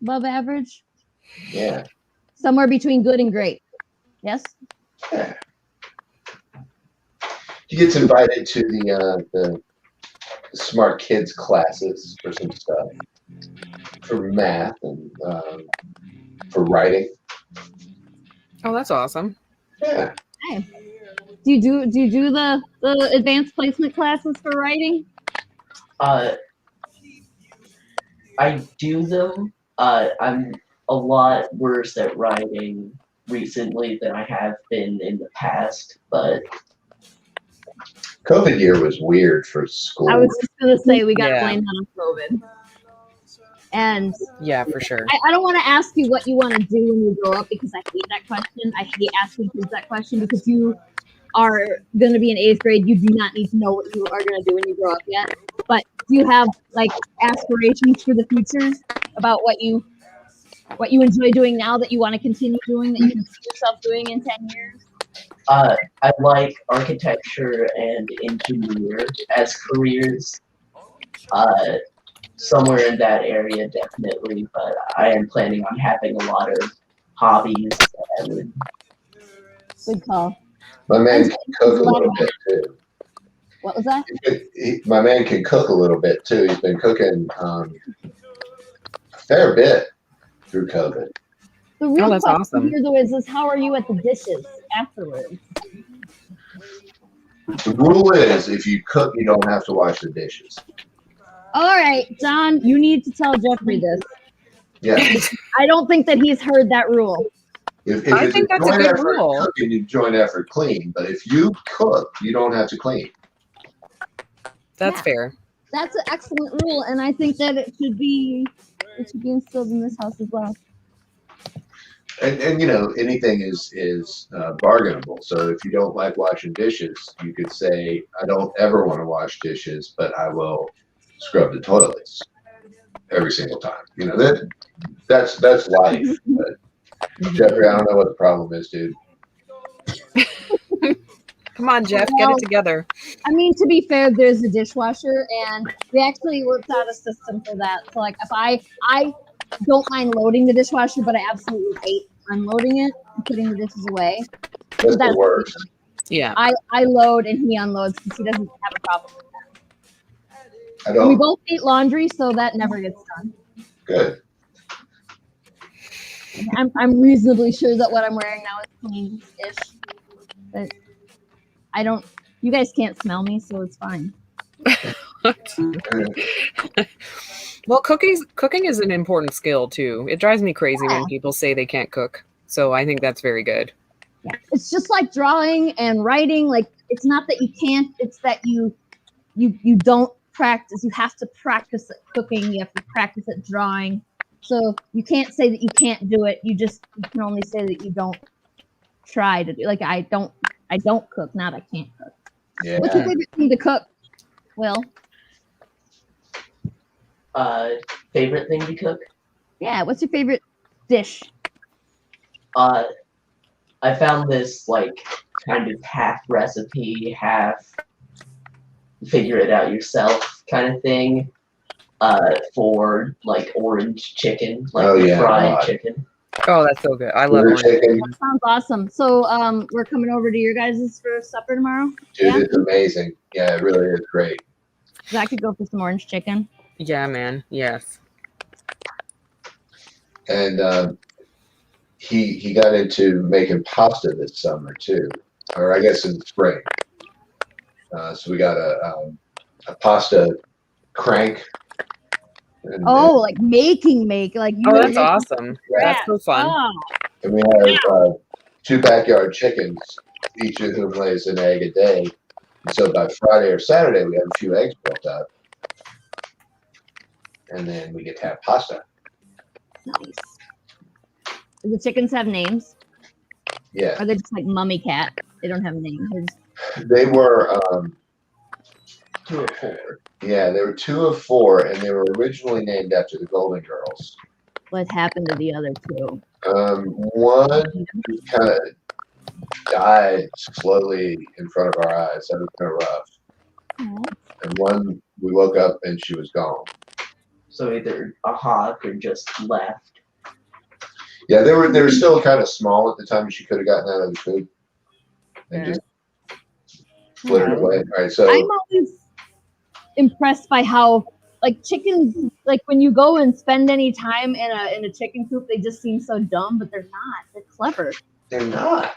Above average? Yeah. Somewhere between good and great. Yes? Yeah. He gets invited to the smart kids classes for some stuff, for math and for writing. Oh, that's awesome. Yeah. Hey. Do you do the advanced placement classes for writing? I do them. I'm a lot worse at writing recently than I have been in the past, but COVID year was weird for school. I was just gonna say we got Yeah. blamed on COVID. And Yeah, for sure. I don't want to ask you what you want to do when you grow up because I hate that question. I hate asking kids that question because you are going to be in 8th grade. You do not need to know what you are going to do when you grow up yet. But do you have like aspirations for the future about what you enjoy doing now that you want to continue doing, that you can see yourself doing in 10 years? I like architecture and engineer as careers. Somewhere in that area, definitely. But I am planning on having a lot of hobbies. And Good call. My man can cook a little bit too. What was that? My man can cook a little bit too. He's been cooking a fair bit through COVID. The real that's question awesome. here, though, is how are you at the dishes afterwards? The rule is, if you cook, you don't have to wash the dishes. All right, John, you need to tell Jeffrey this. Yeah. I don't think that he's heard that rule. If I it's think that's a joint good effort rule. cooking, you joint effort clean. But if you cook, you don't have to clean. That's Yeah. fair. That's an excellent rule, and I think that it should be instilled in this house as well. And you know, anything is bargainable. So if you don't like washing dishes, you could say, I don't ever want to wash dishes, but I will scrub the toilets every single time. You know, that's life. But Jeffrey, I don't know what the problem is, dude. Come on, Jeff, get it together. I mean, to be fair, there's a dishwasher, and we actually worked out a system for that. So, like, if I don't mind loading the dishwasher, but I absolutely hate unloading it and putting the dishes away. That's the worst. Yeah. I load and he unloads because he doesn't have a problem with that. I And we don't. both eat laundry, so that never gets done. Good. I'm reasonably sure that what I'm wearing now is clean-ish. But I don't. You guys can't smell me, so it's fine. Well, cooking is an important skill too. It drives me crazy when people say they can't cook. So I think that's very good. Yeah, it's just like drawing and writing. Like it's not that you can't; it's that you don't practice. You have to practice at cooking. You have to practice at drawing. So you can't say that you can't do it. You can only say that you don't try to do. Like I don't cook. Not I can't cook. Yeah. What's your favorite thing to cook, Will? Favorite thing to cook? Yeah, what's your favorite dish? I found this like kind of half recipe, half figure it out yourself kind of thing. For like orange chicken, like fried chicken. Oh, that's so good. I love Orange orange. chicken. That sounds awesome. So we're coming over to your guys' for supper tomorrow. Dude, it's amazing. Yeah, it really is great. I could go for some orange chicken. Yeah, man. Yes. And he got into making pasta this summer too, or I guess in the spring. So we got a pasta crank. And, Like make like you. Oh, that's awesome. That's so fun. Oh. And we have 2 backyard chickens. Each of whom lays an egg a day. And so by Friday or Saturday, we have a few eggs built up. And then we get to have pasta. Nice. Do the chickens have names? Yeah. Or are they just like mummy cat? They don't have names. They were 2 or 4. Yeah, they were 2 of 4, and they were originally named after the Golden Girls. What happened to the other 2? One kind of died slowly in front of our eyes. That was kind of rough. Oh. And one, we woke up and she was gone. So either a hawk or just left. Yeah, they were still kind of small at the time. She could have gotten out of the food and just flittered away. All right, so I'm always impressed by how like chickens, like when you go and spend any time in a chicken coop, they just seem so dumb, but they're not. They're clever. they're not.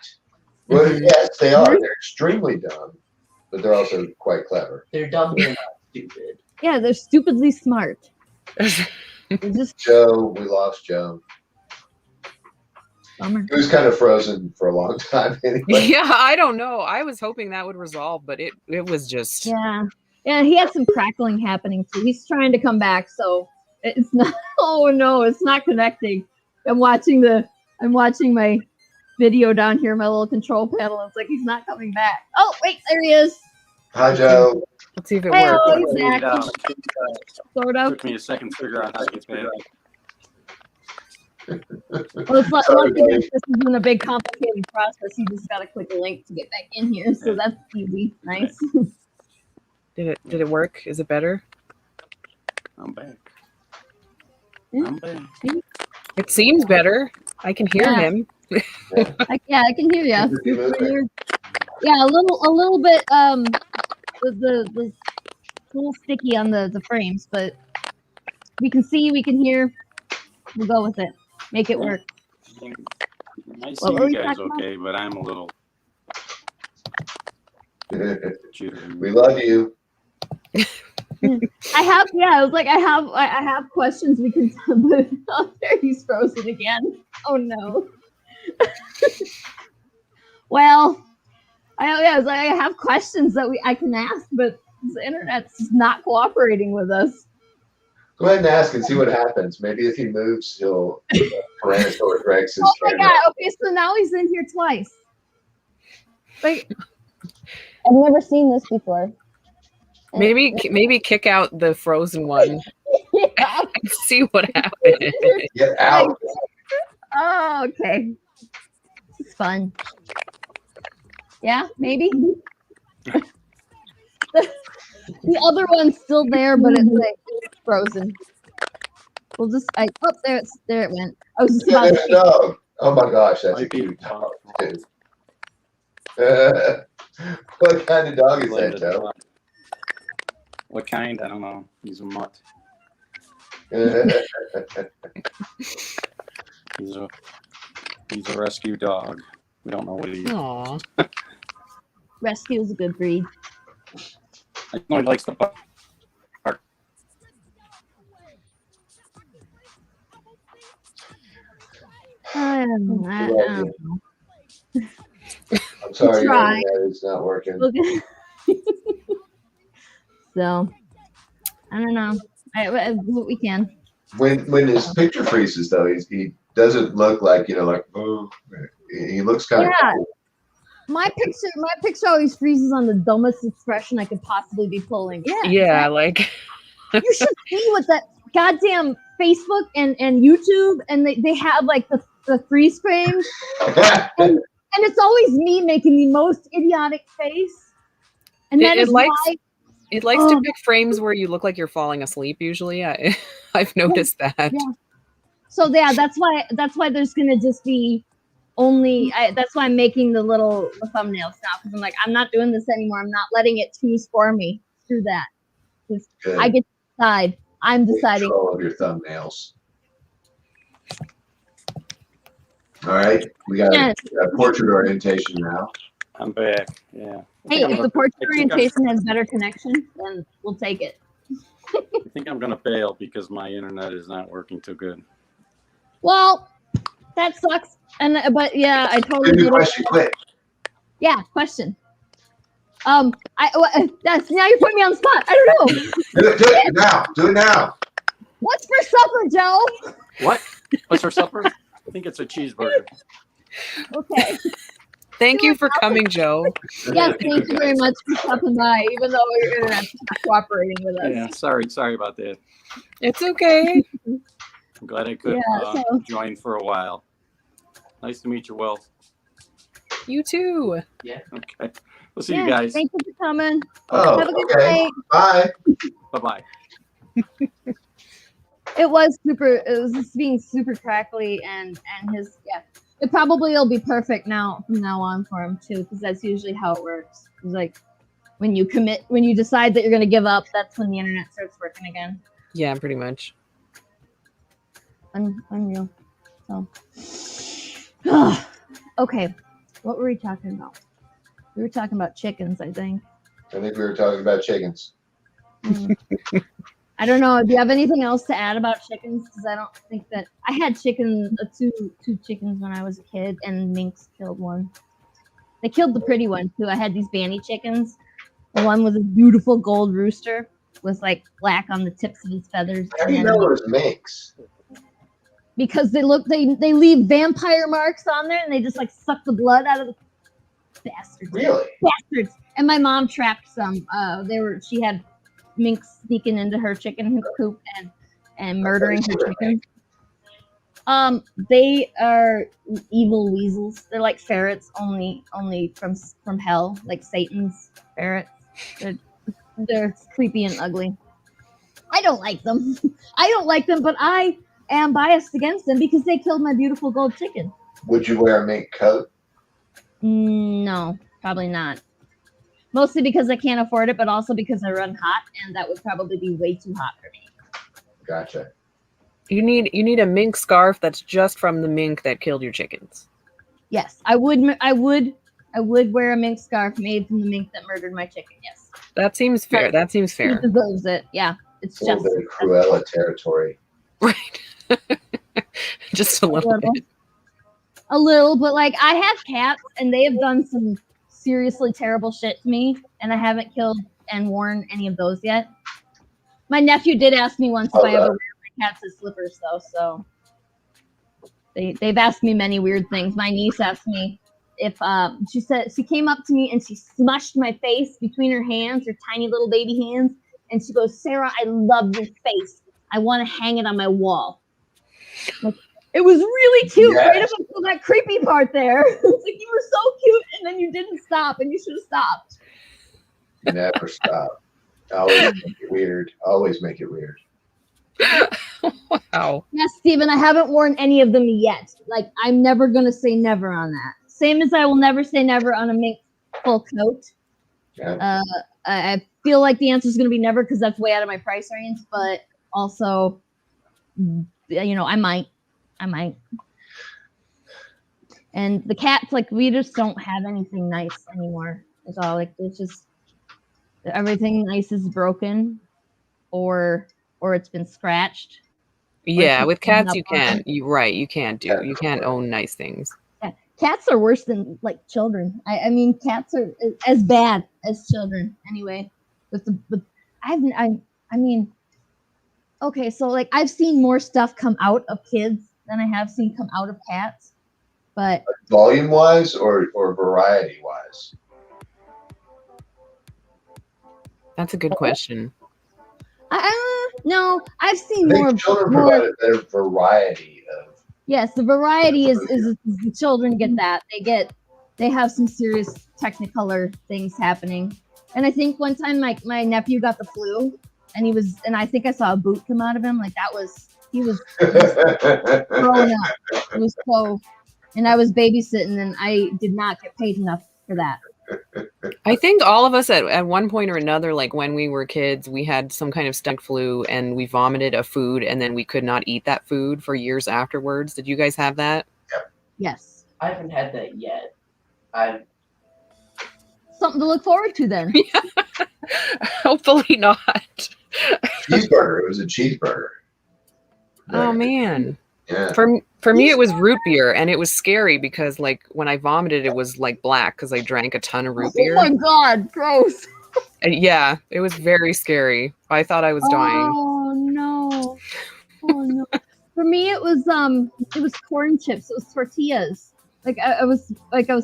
Well, yes, they are. They're extremely dumb, but they're also quite clever. They're dumb, they're not stupid. Yeah, they're stupidly smart. They're just Joe, we lost Joe. bummer. He was kind of frozen for a long time anyway. Yeah, I don't know. I was hoping that would resolve, but it was just. Yeah. Yeah, he had some crackling happening too. He's trying to come back, so it's not. Oh no, it's not connecting. I'm watching my video down here, my little control panel. It's like he's not coming back. Oh wait, there he is. Hi, Joe. Let's see if it Hey, works. oh, he's back. Sort of. Took me a second to figure out how to get back. Well, it's like, Sorry, this isn't a big complicated process. You just gotta click a link to get back in here, so that's easy. Nice. Did it work? Is it better? I'm back. Yeah. I'm back. It seems better. I can hear him. I can hear you. Keep moving. Yeah, a little bit. The little sticky on the frames, but we can see, we can hear. We'll go with it. Make it work. I see What were we you guys talking okay, but I'm a little jittery. We love you. I have questions we can but oh, there he's frozen again. Oh no. Well, I have questions that I can ask, but the internet's not cooperating with us. Go ahead and ask and see what happens. Maybe if he moves, he'll Tyrannosaurus Rex his Oh my camera. god, okay, so now he's in here twice. Like I've never seen this before. Maybe kick out the frozen one Yeah. and see what happens. Get out. Oh, okay. It's fun. Yeah, maybe. The other one's still there, but it's frozen. We'll just there it went. I was just Yeah, about there's a dog. Oh my gosh, that's a Might be cute dog, too. What kind of dog is that, Joe? What kind? I don't know. He's a mutt. He's a rescue dog. We don't know what he is. Aw. Rescue is a good breed. I know he likes the bark. I don't know. I'm sorry, your Try. internet is not working. Okay. So, I don't know. What we can. When his picture freezes, though, he doesn't look like, like, oh, he looks kind of Yeah. cool. My picture always freezes on the dumbest expression I could possibly be pulling. Yeah. Yeah, like You should see what that goddamn Facebook and YouTube and they have like the freeze frames and it's always me making the most idiotic face. And that is why it likes to pick frames where you look like you're falling asleep. Usually, I've noticed that. Yeah. So yeah, that's why there's gonna just be only. That's why I'm making the thumbnails now because I'm like I'm not doing this anymore. I'm not letting it choose for me. Do that. I get to decide. I'm deciding. Control of your thumbnails. All right, we got a portrait orientation now. I'm back. Yeah. Hey, if the portrait orientation has better connection, then we'll take it. I think I'm gonna bail because my internet is not working too good. Well, that sucks. But yeah, I totally Give me a get question, it. quick. Yeah, question. That's now you're putting me on the spot. I don't know. Do it now. Do it now. What's for supper, Joe? What? What's for supper? I think it's a cheeseburger. Okay. Thank you for coming, Joe. Yes, thank you very much for stopping by, even though your internet's not cooperating with us. Yeah, sorry about that. It's okay. I'm glad I could join for a while. Nice to meet you, Will. You too. Yeah. Okay. We'll see you guys. Thank you for coming. Oh, Have a good okay. night. Bye. Bye-bye. It was just being super crackly and it probably will be perfect from now on for him too, because that's usually how it works. It's like when you decide that you're gonna give up, that's when the internet starts working again. Yeah, pretty much. Unreal. So okay. What were we talking about? We were talking about chickens, I think. I think we were talking about chickens. I don't know. Do you have anything else to add about chickens? Because I don't think that I had two chickens when I was a kid, and minks killed one. They killed the pretty one too. I had these banny chickens. The one was a beautiful gold rooster with like black on the tips of his feathers. How do you know it was minks? Because they leave vampire marks on there, and they just like suck the blood out of the bastards. Really? Bastards. And my mom trapped some. She had minks sneaking into her chicken coop and murdering her chickens. They are evil weasels. They're like ferrets, only from hell, like Satan's ferrets. They're creepy and ugly. I don't like them. But I am biased against them because they killed my beautiful gold chicken. Would you wear a mink coat? No, probably not. Mostly because I can't afford it, but also because I run hot, and that would probably be way too hot for me. Gotcha. You need a mink scarf that's just from the mink that killed your chickens. Yes, I would wear a mink scarf made from the mink that murdered my chicken. Yes. That seems fair. He deserves it. Yeah, it's a little bit of Cruella territory. Right. Just a little bit. A little, but like I have cats, and they have done some seriously terrible shit to me, and I haven't killed and worn any of those yet. My nephew did ask me once if I ever wear my cats as slippers, though. So they've asked me many weird things. My niece asked me if she said she came up to me and she smushed my face between her hands, her tiny little baby hands, and she goes, "Sarah, I love your face. I want to hang it on my wall." Like, it was really cute, yes. Right up until that creepy part there. It's like you were so cute, and then you didn't stop, and you should have stopped. Never stop. Always make it weird. Always make it weird. Wow. Yes, Steven, I haven't worn any of them yet. Like, I'm never going to say never on that. Same as I will never say never on a mink full coat. Yeah. I feel like the answer is going to be never because that's way out of my price range, but also, you know, I might. And the cats, like, we just don't have anything nice anymore. It's all like, it's just everything nice is broken or it's been scratched. Yeah, with cats up you on can't. You can't own nice things. Yeah, cats are worse than like children. I mean, cats are as bad as children anyway. I mean, okay, so like I've seen more stuff come out of kids than I have seen come out of cats, but Volume wise or variety wise? That's a good question. No, I've seen I more. think children provide a better variety of. Yes, the variety is the children get that. They have some serious technicolor things happening. And I think one time my nephew got the flu and I think I saw a boot come out of him. Like he was growing up. It was so, and I was babysitting and I did not get paid enough for that. I think all of us at one point or another, like when we were kids, we had some kind of stomach flu and we vomited a food and then we could not eat that food for years afterwards. Did you guys have that? Yes. I haven't had that yet. Something to look forward to then. Hopefully not. Cheeseburger. It was a cheeseburger. Oh man. Yeah. For me, it was root beer, and it was scary because, like, when I vomited, it was like black because I drank a ton of root beer. Oh my god, gross! And, yeah, it was very scary. I thought I was dying. Oh no! Oh no! For me, it was corn chips. It was tortillas. Like I was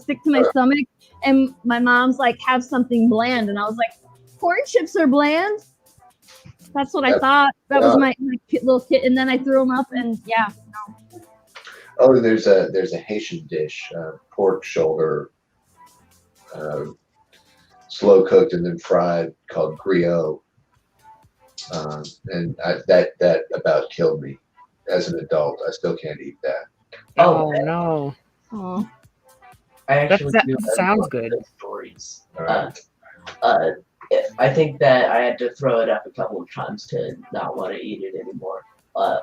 sick to my stomach, and my mom's like, "Have something bland," and I was like, "Corn chips are bland." That's what I thought. That was my little kid, and then I threw them up, and yeah. No. Oh, and there's a Haitian dish, pork shoulder, slow cooked and then fried, called griot, and that about killed me as an adult. I still can't eat that. Oh no! Oh. I actually that sounds good. Stories. Right. I think that I had to throw it up a couple of times to not want to eat it anymore.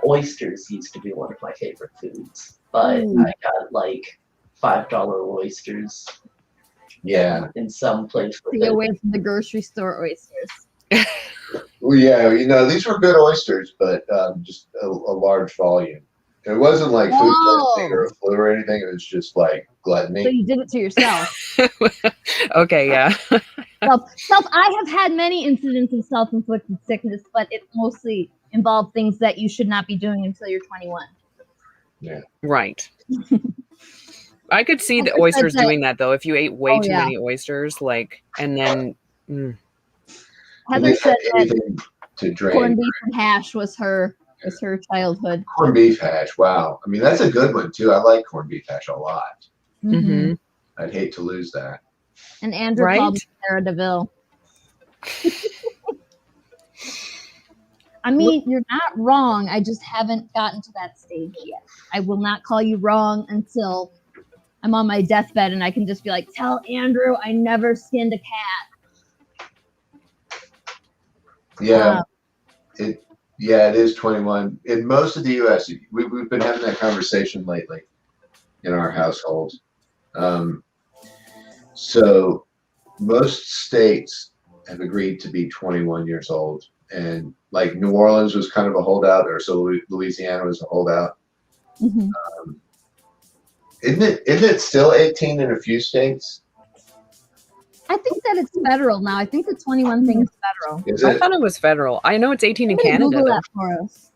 Oysters used to be one of my favorite foods, but I got like $5 oysters. Yeah. In some place. Stay away from the grocery store oysters. Well, yeah, these were good oysters, but just a large volume. It wasn't like food poisoning or a flu or anything. It was just like gluttony. So you did it to yourself. Okay, yeah. I have had many incidents of self-inflicted sickness, but it mostly involved things that you should not be doing until you're 21. Yeah. Right. I could see the oysters doing that though. If you ate way too many oysters, like, and then. Heather said that to drink. Corned beef and hash was her childhood. Corned beef hash. Wow. I mean, that's a good one too. I like corned beef hash a lot. Mm-hmm. I'd hate to lose that. And Andrew called me Sarah DeVille. I mean, you're not wrong. I just haven't gotten to that stage yet. I will not call you wrong until I'm on my deathbed and I can just be like, tell Andrew I never skinned a cat. Yeah. It is 21. In most of the U.S., we've been having that conversation lately in our household. So most states have agreed to be 21 years old. And like New Orleans was kind of a holdout, or so Louisiana was a holdout. Mm-hmm. Isn't it still 18 in a few states? I think that it's federal now. I think the 21 thing is federal. Is it? I thought it was federal. I know it's 18 in Canada. Google that for us.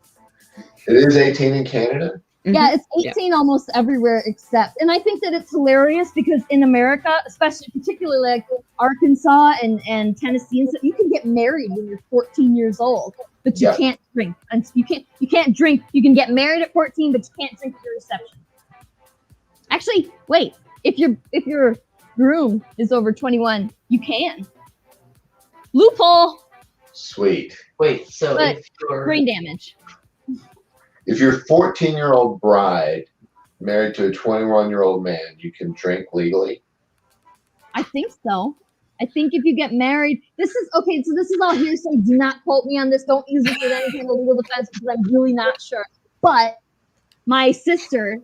It is 18 in Canada? Mm-hmm. Yeah, it's 18 almost everywhere except. And I think that it's hilarious because in America, particularly like Arkansas and Tennessee and stuff, you can get married when you're 14 years old, but you can't drink. And you can't drink. You can get married at 14, but you can't drink at your reception. Actually, wait. If your groom is over 21, you can. Loophole. Sweet. Wait, so But if you're brain damage. if you're a 14-year-old bride married to a 21-year-old man, you can drink legally. I think so. I think if you get married, this is okay. So this is all hearsay. Do not quote me on this. Don't use this as any kind of legal defense because I'm really not sure. But my sister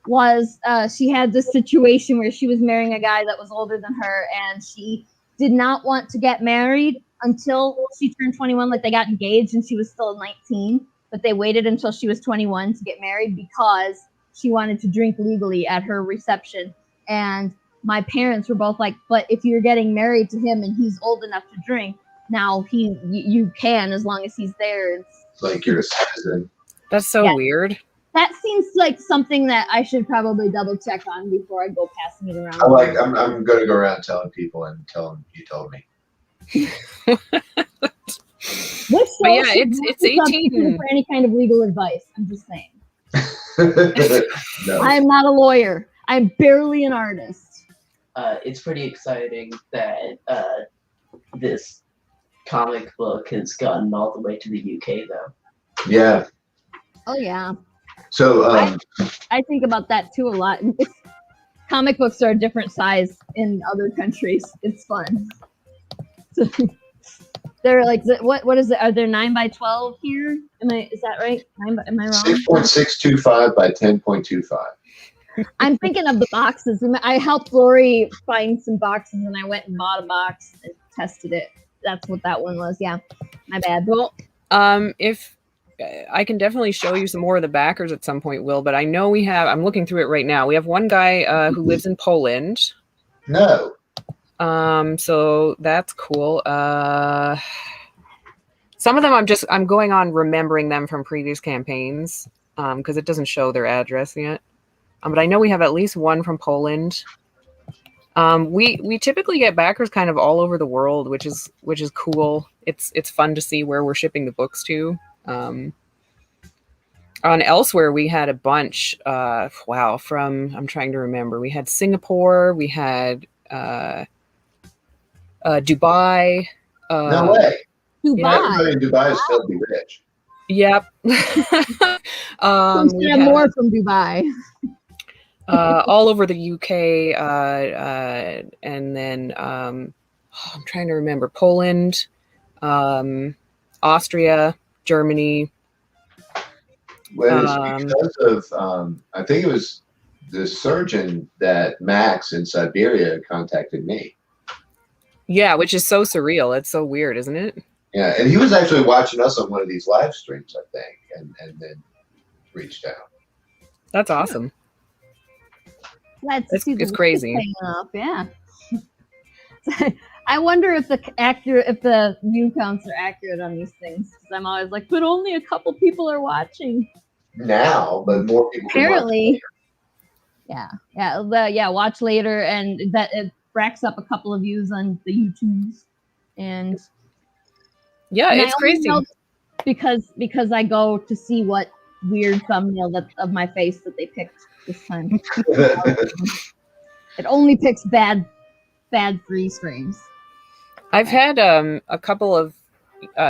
was, she had this situation where she was marrying a guy that was older than her, and she did not want to get married until she turned 21. Like they got engaged and she was still 19, but they waited until she was 21 to get married because she wanted to drink legally at her reception. And my parents were both like, but if you're getting married to him and he's old enough to drink, now you can, as long as he's there. It's like you're a citizen. That's so weird. That seems like something that I should probably double check on before I go passing it around. I'm going to go around telling people and tell them you told me. Which But yeah, it's 18 for any kind of legal advice. I'm just saying. No. I am not a lawyer. I'm barely an artist. It's pretty exciting that this comic book has gotten all the way to the UK, though. Yeah. Oh yeah. So I think about that too a lot. Comic books are a different size in other countries. It's fun. So, they're like, what is it? Are there 9x12 here? Is that right? Am I wrong? 6.625 by 10.25. I'm thinking of the boxes. I helped Lori find some boxes, and I went and bought a box and tested it. That's what that one was. Yeah, my bad. Well, if I can definitely show you some more of the backers at some point, Will. But I know we have. I'm looking through it right now. We have one guy who lives in Poland. No. So that's cool. Some of them I'm going on remembering them from previous campaigns. Because it doesn't show their address yet. But I know we have at least one from Poland. We typically get backers kind of all over the world, which is cool. It's fun to see where we're shipping the books to. On Elsewhere, we had a bunch. From I'm trying to remember. We had Singapore. We had Dubai. No way. Dubai. Everybody in Dubai is filthy rich. Yep. We have more from Dubai. All over the UK, and then I'm trying to remember Poland, Austria, Germany. Well, it's because of I think it was the surgeon that Max in Siberia contacted me. Yeah, which is so surreal. It's so weird, isn't it? Yeah, and he was actually watching us on one of these live streams, I think, and then reached out. That's awesome. It's crazy. Up, yeah. I wonder if the view counts are accurate on these things, because I'm always like, but only a couple people are watching now, but more people apparently. Watch later, and that it racks up a couple of views on the YouTubes, and it's crazy because I go to see what weird thumbnail of my face that they picked this time. It only picks bad freeze frames. I've had a couple of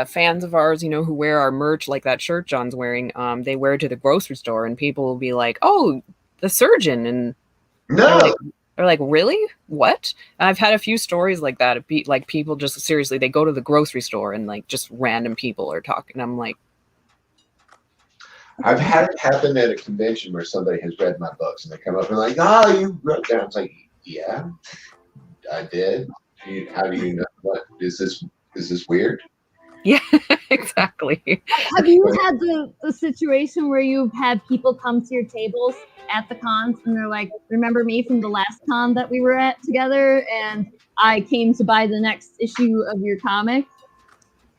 fans of ours, who wear our merch, like that shirt John's wearing. They wear it to the grocery store, and people will be like, "Oh, the surgeon," and no. They're like, really? What? And I've had a few stories like that. Like people just seriously, they go to the grocery store and like just random people are talking. I'm like, I've had it happen at a convention where somebody has read my books and they come up and like, "Oh, you wrote that." I was like, "Yeah, I did." How do you know? What is this? Is this weird? Yeah, exactly. Have you had the situation where you've had people come to your tables at the cons and they're like, "Remember me from the last con that we were at together, and I came to buy the next issue of your comic"?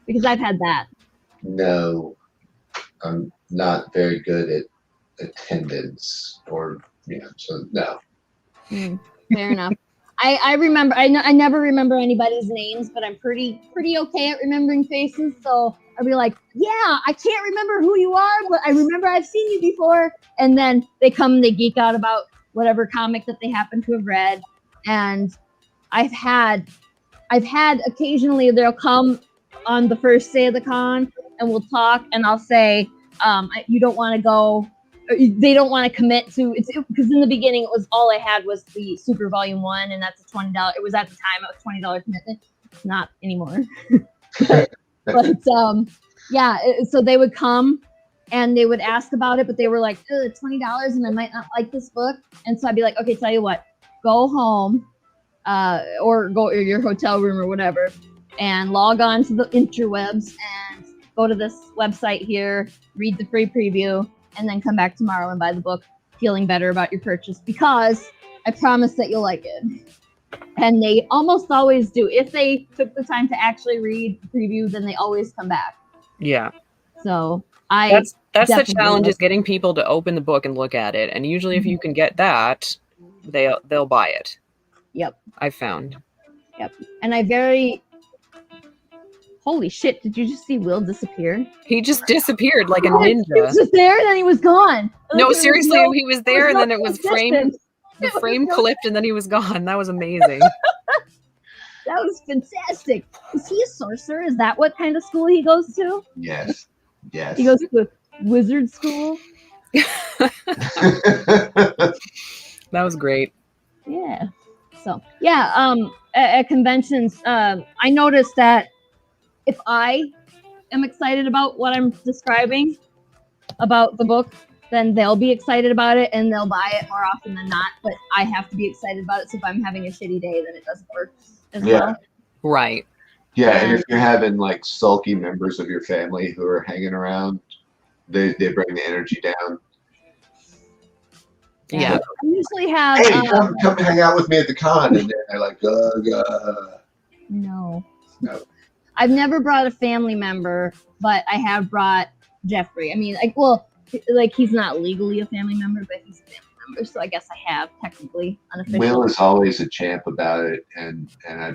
Because I've had that. No, I'm not very good at attendance, so no. Fair enough. I remember. I never remember anybody's names, but I'm pretty okay at remembering faces. So I'll be like, "Yeah, I can't remember who you are, but I remember I've seen you before." And then they come and they geek out about whatever comic that they happen to have read. And I've had occasionally they'll come on the first day of the con and we'll talk, and I'll say, you don't want to go. They don't want to commit to it because in the beginning it was all I had was the Super Volume 1, and that's a $20. It was at the time a $20 commitment. Not anymore. but yeah, so they would come and they would ask about it, but they were like, $20 and I might not like this book. And so I'd be like, okay, tell you what, go home or go to your hotel room or whatever and log on to the interwebs and go to this website here, read the free preview, and then come back tomorrow and buy the book feeling better about your purchase because I promise that you'll like it. And they almost always do. If they took the time to actually read the preview, then they always come back. Yeah. So that's the challenge is getting people to open the book and look at it. And usually if you can get that, they'll buy it. Yep. I've found. Yep. And holy shit, did you just see Will disappear? He just disappeared like a ninja. He was just there and then he was gone. No, seriously, he was there and then it was framed. The frame clipped and then he was gone. That was amazing. That was fantastic. Is he a sorcerer? Is that what kind of school he goes to? Yes. Yes. He goes to wizard school. That was great. Yeah. So yeah, at conventions, I noticed that if I am excited about what I'm describing about the book, then they'll be excited about it and they'll buy it more often than not. But I have to be excited about it. So if I'm having a shitty day, then it doesn't work as well. Right. Yeah, and if you're having like sulky members of your family who are hanging around, they bring the energy down. Yeah. I usually have. Hey, come hang out with me at the con, and they're like, No. I've never brought a family member, but I have brought Jeffrey. I mean, he's not legally a family member, but he's a family member, so I guess I have technically unofficially. Will is always a champ about it, and I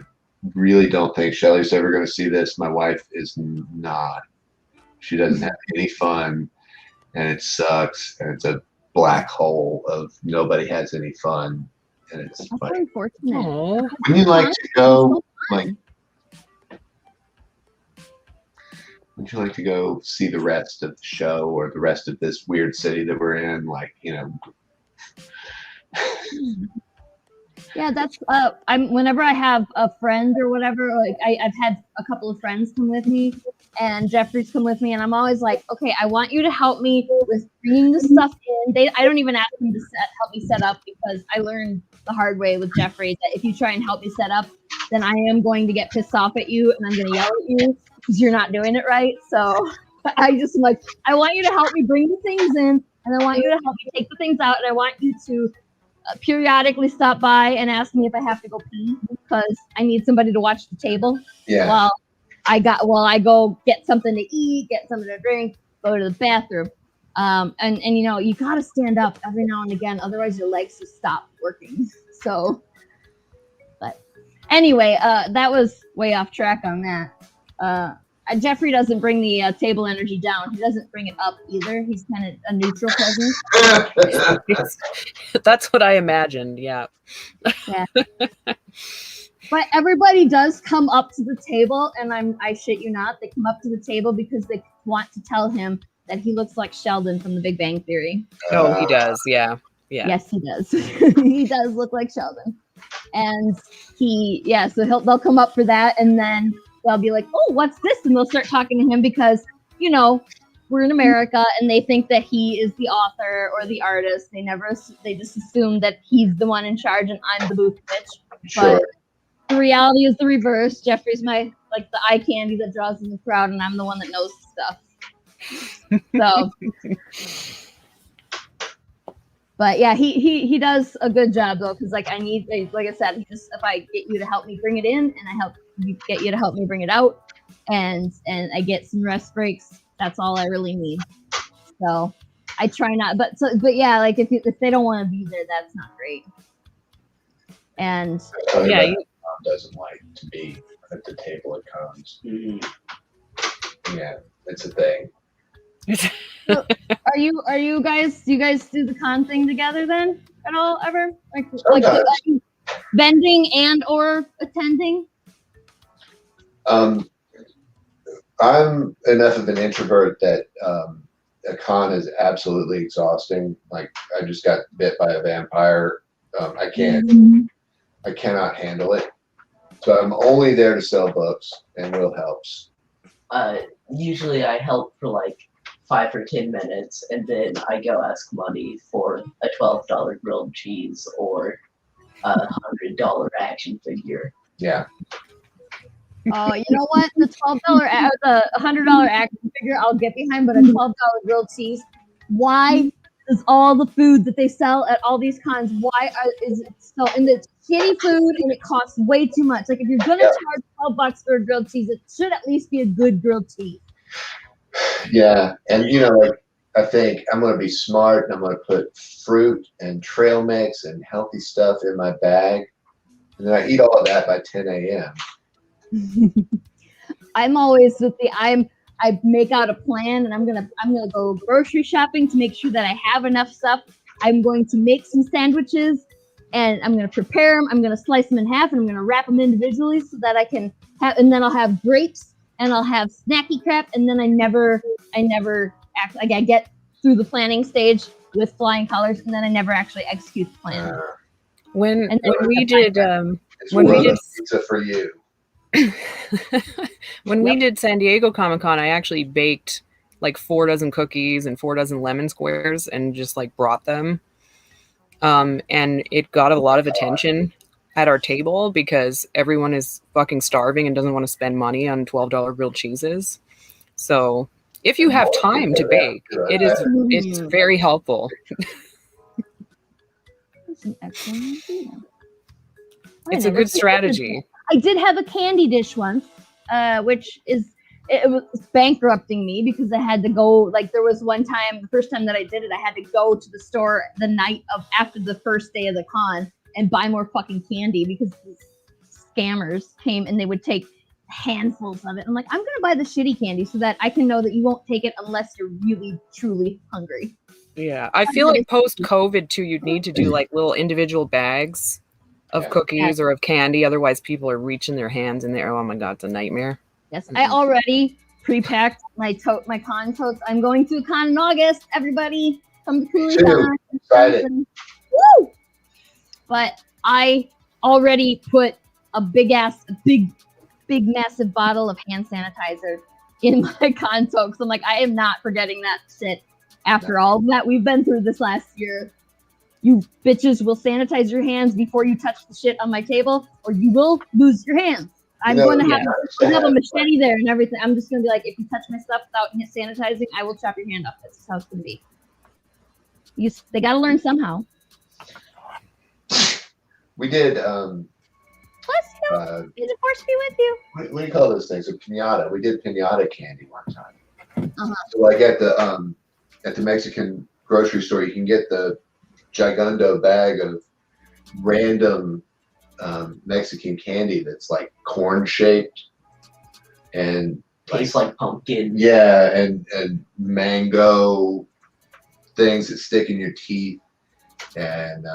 really don't think Shelly's ever going to see this. My wife is not. She doesn't have any fun, and it sucks, and it's a black hole of nobody has any fun, and it's That's like, unfortunate. Aww. when you like to go, like, would you like to go see the rest of the show or the rest of this weird city that we're in? Like, Yeah, that's whenever I have a friend or whatever, like I've had a couple of friends come with me and Jeffrey's come with me, and I'm always like, okay, I want you to help me with bringing the stuff in. I don't even ask them to help me set up because I learned the hard way with Jeffrey that if you try and help me set up, then I am going to get pissed off at you and I'm going to yell at you because you're not doing it right. So I just am like, I want you to help me bring the things in, and I want you to help me take the things out, and I want you to periodically stop by and ask me if I have to go pee because I need somebody to watch the table. Yeah. While I go get something to eat, get something to drink, go to the bathroom. And you gotta stand up every now and again, otherwise your legs just stop working. So, but anyway, that was way off track on that. Jeffrey doesn't bring the table energy down. He doesn't bring it up either. He's kind of a neutral presence. That's what I imagined. Yeah. Yeah. But everybody does come up to the table, and I shit you not, they come up to the table because they want to tell him that he looks like Sheldon from The Big Bang Theory. Oh, he does. Yeah. Yeah. Yes, he does. He does look like Sheldon. And so they'll come up for that, and then they'll be like, oh, what's this? And they'll start talking to him because, we're in America and they think that he is the author or the artist. They just assume that he's the one in charge and I'm the booth bitch. Sure. But the reality is the reverse. Jeffrey's the eye candy that draws in the crowd, and I'm the one that knows the stuff. So, but yeah, he does a good job though, because like I said, if I get you to help me bring it in, and I get you to help me bring it out, and I get some rest breaks, that's all I really need. So I try not, but yeah, like if they don't want to be there, that's not great. And yeah, mom doesn't like to be at the table at cons. Mm-hmm. Yeah, it's a thing. So, do you guys do the con thing together then at all ever? Like vending and or attending? I'm enough of an introvert that a con is absolutely exhausting. Like I just got bit by a vampire. I cannot handle it. So I'm only there to sell books and Will helps. Usually I help for like 5 or 10 minutes, and then I go ask money for a $12 grilled cheese or a $100 action figure. Yeah. Oh, you know what? The the $100 action figure I'll get behind, but a $12 grilled cheese. Why does all the food that they sell at all these cons? Is it so? And it's shitty food, and it costs way too much. Like if you're gonna charge $12 for a grilled cheese, it should at least be a good grilled cheese. Yeah, and like I think I'm gonna be smart, and I'm gonna put fruit and trail mix and healthy stuff in my bag, and then I eat all of that by 10 a.m. I'm always with I make out a plan, and I'm gonna go grocery shopping to make sure that I have enough stuff. I'm going to make some sandwiches, and I'm gonna prepare them. I'm gonna slice them in half, and I'm gonna wrap them individually so that I can have. And then I'll have grapes, and I'll have snacky crap, and then I never act like I get through the planning stage with flying colors, and then I never actually execute the plan. When we did pizza for you. When we did San Diego Comic-Con, I actually baked like 4 dozen cookies and 4 dozen lemon squares and just like brought them. And it got a lot of attention at our table because everyone is fucking starving and doesn't want to spend money on $12 grilled cheeses. So if you have time to bake, it's very helpful. That's an excellent idea. It's a good strategy. I did have a candy dish once, which it was bankrupting me because I had to go, like there was one time, the first time that I did it, I had to go to the store the night after the first day of the con and buy more fucking candy because these scammers came and they would take handfuls of it. I'm like, I'm going to buy the shitty candy so that I can know that you won't take it unless you're really, truly hungry. Yeah, I feel like post-COVID too, you'd need to do like little individual bags of cookies or of candy. Otherwise, people are reaching their hands in there. Oh my God, it's a nightmare. Yes, I already pre-packed my con totes. I'm going to a con in August. Everybody, come to Cooley. Excited. Woo! But I already put a big massive bottle of hand sanitizer in my con tote. Because I'm like, I am not forgetting that shit after all that we've been through this last year. You bitches will sanitize your hands before you touch the shit on my table, or you will lose your hands. I'm going to have a machete there and everything. I'm just going to be like, if you touch my stuff without sanitizing, I will chop your hand off. That's how it's going to be. They got to learn somehow. We did. Bless you. May the force be with you. What do you call those things? A pinata. We did pinata candy one time. So like at the Mexican grocery store, you can get the gigundo bag of random Mexican candy that's like corn shaped and Tastes like pumpkin. Yeah, and mango things that stick in your teeth, and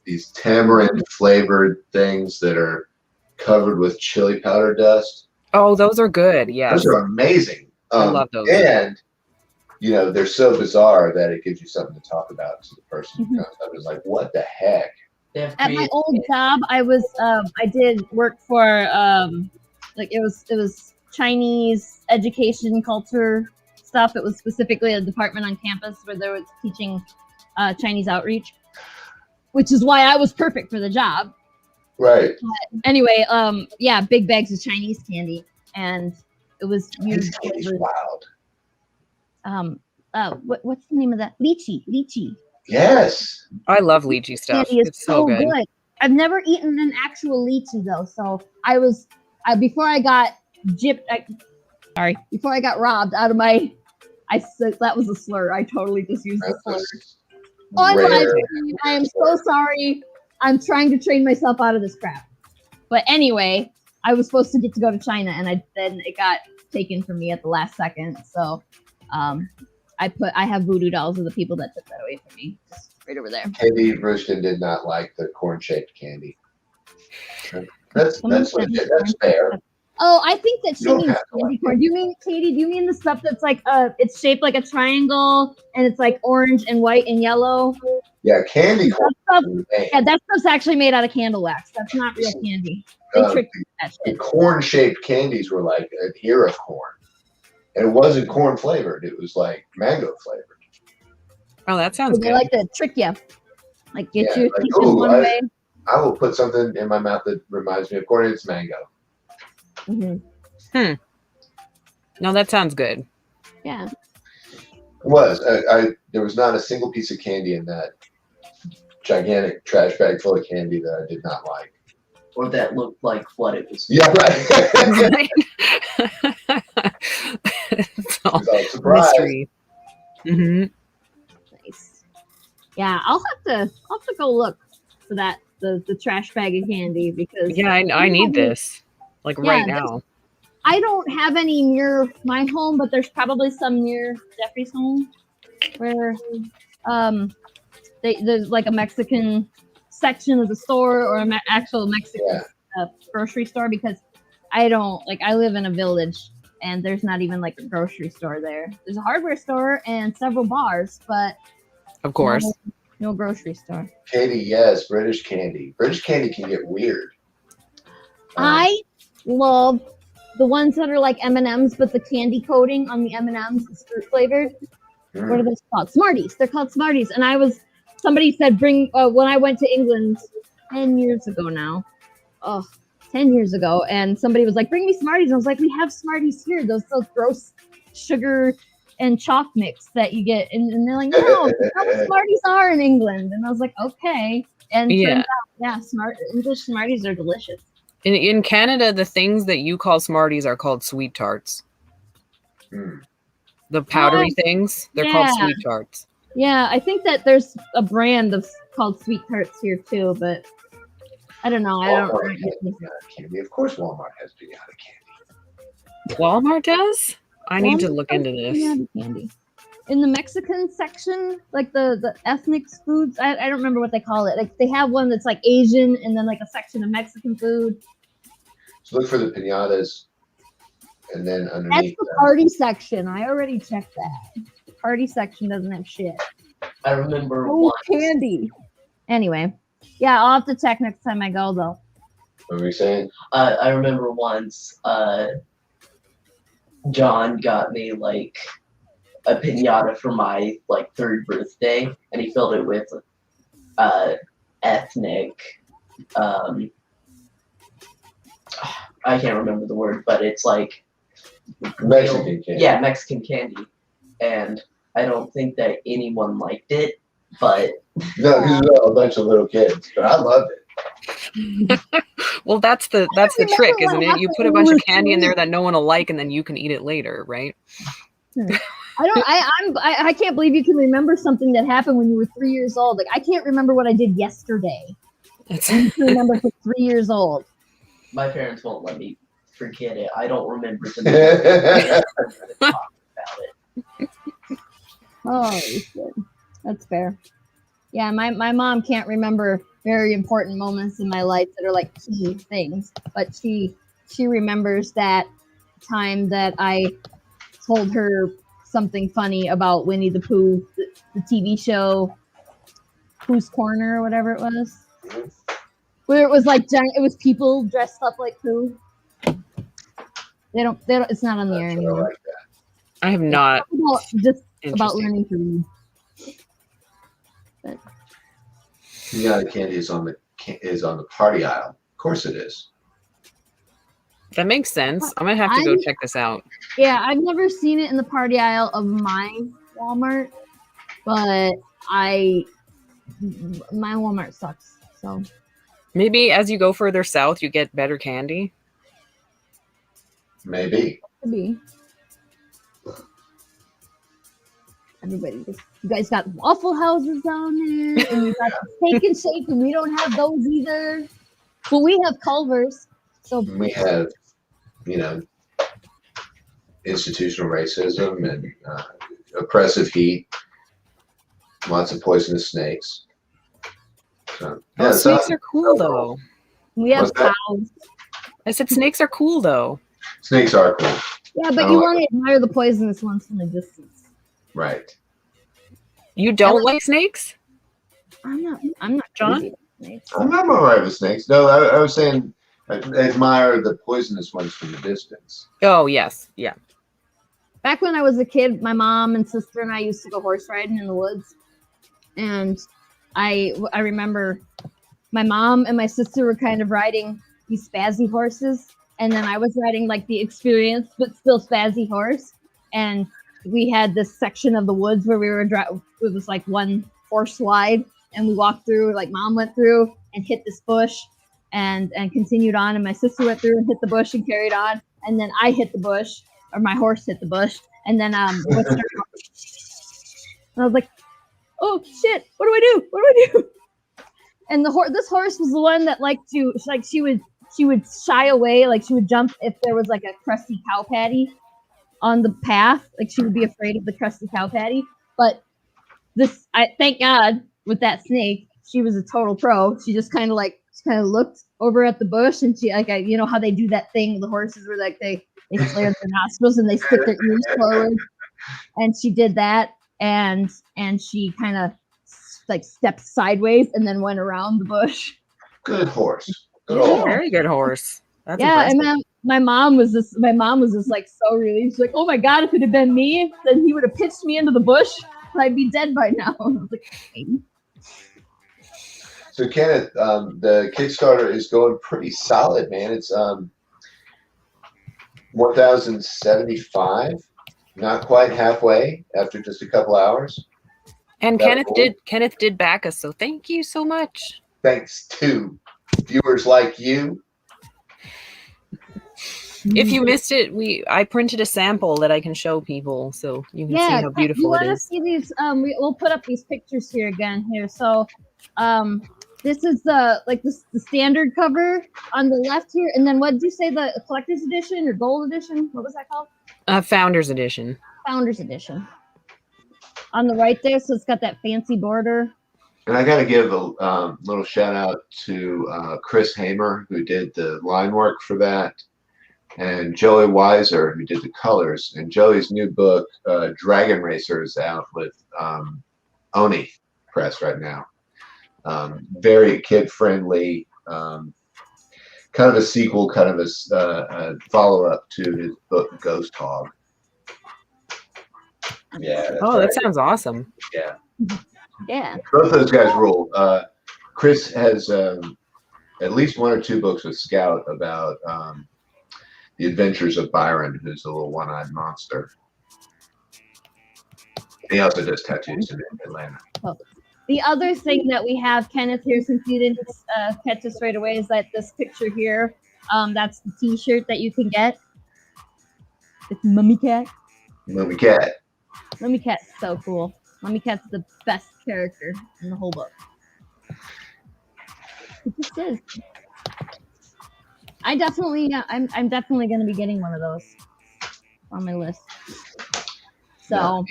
these tamarind flavored things that are covered with chili powder dust. Oh, those are good. Yeah, those are amazing. I love those. And they're so bizarre that it gives you something to talk about to the person who comes up and is like, what the heck? At my old job, I did work for it was Chinese education culture stuff. It was specifically a department on campus where they were teaching Chinese outreach, which is why I was perfect for the job. Right. But anyway, big bags of Chinese candy, and it was Chinese candy's wild. What's the name of that? Lychee. Yes. I love lychee stuff. It's so good. I've never eaten an actual lychee though. So before I got robbed out of my, that was a slur. I totally just used a slur. On live stream, I am so sorry. I'm trying to train myself out of this crap. But anyway, I was supposed to get to go to China, and then it got taken from me at the last second. So, I have voodoo dolls of the people that took that away from me, just right over there. Katie Rushton did not like the corn-shaped candy. That's legit. That's fair. Oh, I think that she You don't means have to candy like corn. Do you mean, Katie? Do you mean the stuff that's like it's shaped like a triangle and it's like orange and white and yellow? Yeah, candy corn. That stuff, yeah, that stuff's actually made out of candle wax. That's not real candy. They tricked that The shit. corn-shaped candies were like an ear of corn. And it wasn't corn flavored. It was like mango flavored. Oh, that sounds They good. like to trick you, like get Yeah, you like, thinking ooh, one way. I will put something in my mouth that reminds me of corn. It's mango. Mm-hmm. No, that sounds good. Yeah. It was. There was not a single piece of candy in that gigantic trash bag full of candy that I did not like. Or that looked like what it was. Yeah, right. It's all Without surprise. mystery. Mm-hmm. Nice. Yeah, I'll have to go look for that the trash bag of candy because Yeah, I need this. Like Yeah, right now. I don't have any near my home, but there's probably some near Jeffrey's home where there's like a Mexican section of the store or an actual Mexican grocery store because I live in a village and there's not even like a grocery store there. There's a hardware store and several bars, but Of course. no grocery store. Katie, yes, British candy. British candy can get weird. I love the ones that are like M&Ms, but the candy coating on the M&Ms is fruit flavored. What are those called? Smarties. They're called Smarties. And somebody said bring, when I went to England 10 years ago now. 10 years ago. And somebody was like, bring me Smarties. And I was like, we have Smarties here. Those gross sugar and chalk mix that you get. And they're like, no, that's how the Smarties are in England. And I was like, okay. And turns out, English Smarties are delicious. In Canada, the things that you call Smarties are called sweet tarts. The powdery things, they're called sweet tarts. Yeah, I think that there's a brand called Sweet Tarts here too, but I don't know. Walmart has pinata candy. Of course, Walmart has pinata candy. Walmart does? I need to look into this. Pinata candy. In the Mexican section, like the ethnic foods, I don't remember what they call it. Like they have one that's like Asian and then like a section of Mexican food. So look for the pinatas, and then That's underneath the party section. I already checked that. The party section doesn't have shit. I remember candy. Anyway, yeah, I'll have to check next time I go though. What were you saying? I remember once John got me like a pinata for my like 3rd birthday, and he filled it with ethnic. I can't remember the word, but it's like Mexican candy. Yeah, Mexican candy, and I don't think that anyone liked it, but No, because there were a bunch of little kids, but I loved it. Well, that's the trick, isn't it? You put a bunch of candy in there that no one will like, and then you can eat it later, right? I can't believe you can remember something that happened when you were 3 years old. Like I can't remember what I did yesterday. I can remember for 3 years old. my parents won't let me forget it. I don't remember the name about it. Oh, shit. That's fair. Yeah, my mom can't remember very important moments in my life that are like key things, but she remembers that time that I told her something funny about Winnie the Pooh, the TV show, Pooh's Corner or whatever it was, where it was like it was people dressed up like Pooh. They don't. It's not on the air anymore. Like that. I have not. Just about learning to read. But Pinata candy is on the party aisle. Of course it is. That makes sense. I'm gonna have to go check this out. yeah, I've never seen it in the party aisle of my Walmart, but my Walmart sucks. So Maybe as you go further south, you get better candy. Maybe. could be. Everybody, you guys got Waffle Houses down there, and you got Steak and Shake, and we don't have those either. But we have Culver's. So We have, institutional racism and oppressive heat, lots of poisonous snakes. So, Snakes are cool though. we have What's that? cows. I said snakes are cool though. Snakes are cool. Yeah, but you want to admire the poisonous ones from a distance. Right. You don't like snakes? I'm not John? crazy about snakes. I'm all right with snakes. No, I was saying I admire the poisonous ones from a distance. Oh, yes. Yeah. Back when I was a kid, my mom and sister and I used to go horse riding in the woods. And I remember my mom and my sister were kind of riding these spazzy horses. And then I was riding like the experienced but still spazzy horse. And we had this section of the woods where we were it was like one horse slide. And we walked through, like mom went through and hit this bush and continued on. And my sister went through and hit the bush and carried on. And then I hit the bush, or my horse hit the bush. And then and I was like, oh shit, what do I do? What do I do? And this horse was the one that liked to, like she would shy away, like she would jump if there was like a crusty cow patty on the path. Like she would be afraid of the crusty cow patty. But thank God with that snake, she was a total pro. She just kind of looked over at the bush and she you know how they do that thing, the horses were like they flare their nostrils and they stick their ears forward. And she did that and she kind of like stepped sideways and then went around the bush. Good horse. Very good horse. That's impressive. And my mom was just like so relieved. She's like, oh my God, if it had been me, then he would have pitched me into the bush. I'd be dead by now. I was like, maybe. So Kenneth, the Kickstarter is going pretty solid, man. It's 1,075, not quite halfway after just a couple hours. And Kenneth did back us, so thank you so much. Thanks to viewers like you. If you missed it, I printed a sample that I can show people, so you can see how beautiful it is. See these? We'll put up these pictures here again. So, this is the standard cover on the left here, and then what did you say, the collector's edition or gold edition? What was that called? Founders edition. Founders edition. On the right there, so it's got that fancy border. And I got to give a little shout out to Chris Hamer, who did the line work for that, and Joey Weiser, who did the colors. And Joey's new book, Dragon Racer, is out with Oni Press right now. Very kid-friendly, kind of a sequel, kind of a follow-up to his book, Ghost Hog. Yeah. That sounds awesome. Yeah. Yeah. Both those guys rule. Chris has at least one or two books with Scout about the adventures of Byron, who's a little one-eyed monster. He also does tattoos in Atlanta. Oh. The other thing that we have, Kenneth, here, since you didn't catch us right away, is that this picture here, that's the T-shirt that you can get. It's Mummy Cat. Mummy Cat. Mummy Cat's so cool. Mummy Cat's the best character in the whole book. It just is. I'm definitely going to be getting one of those on my list. So,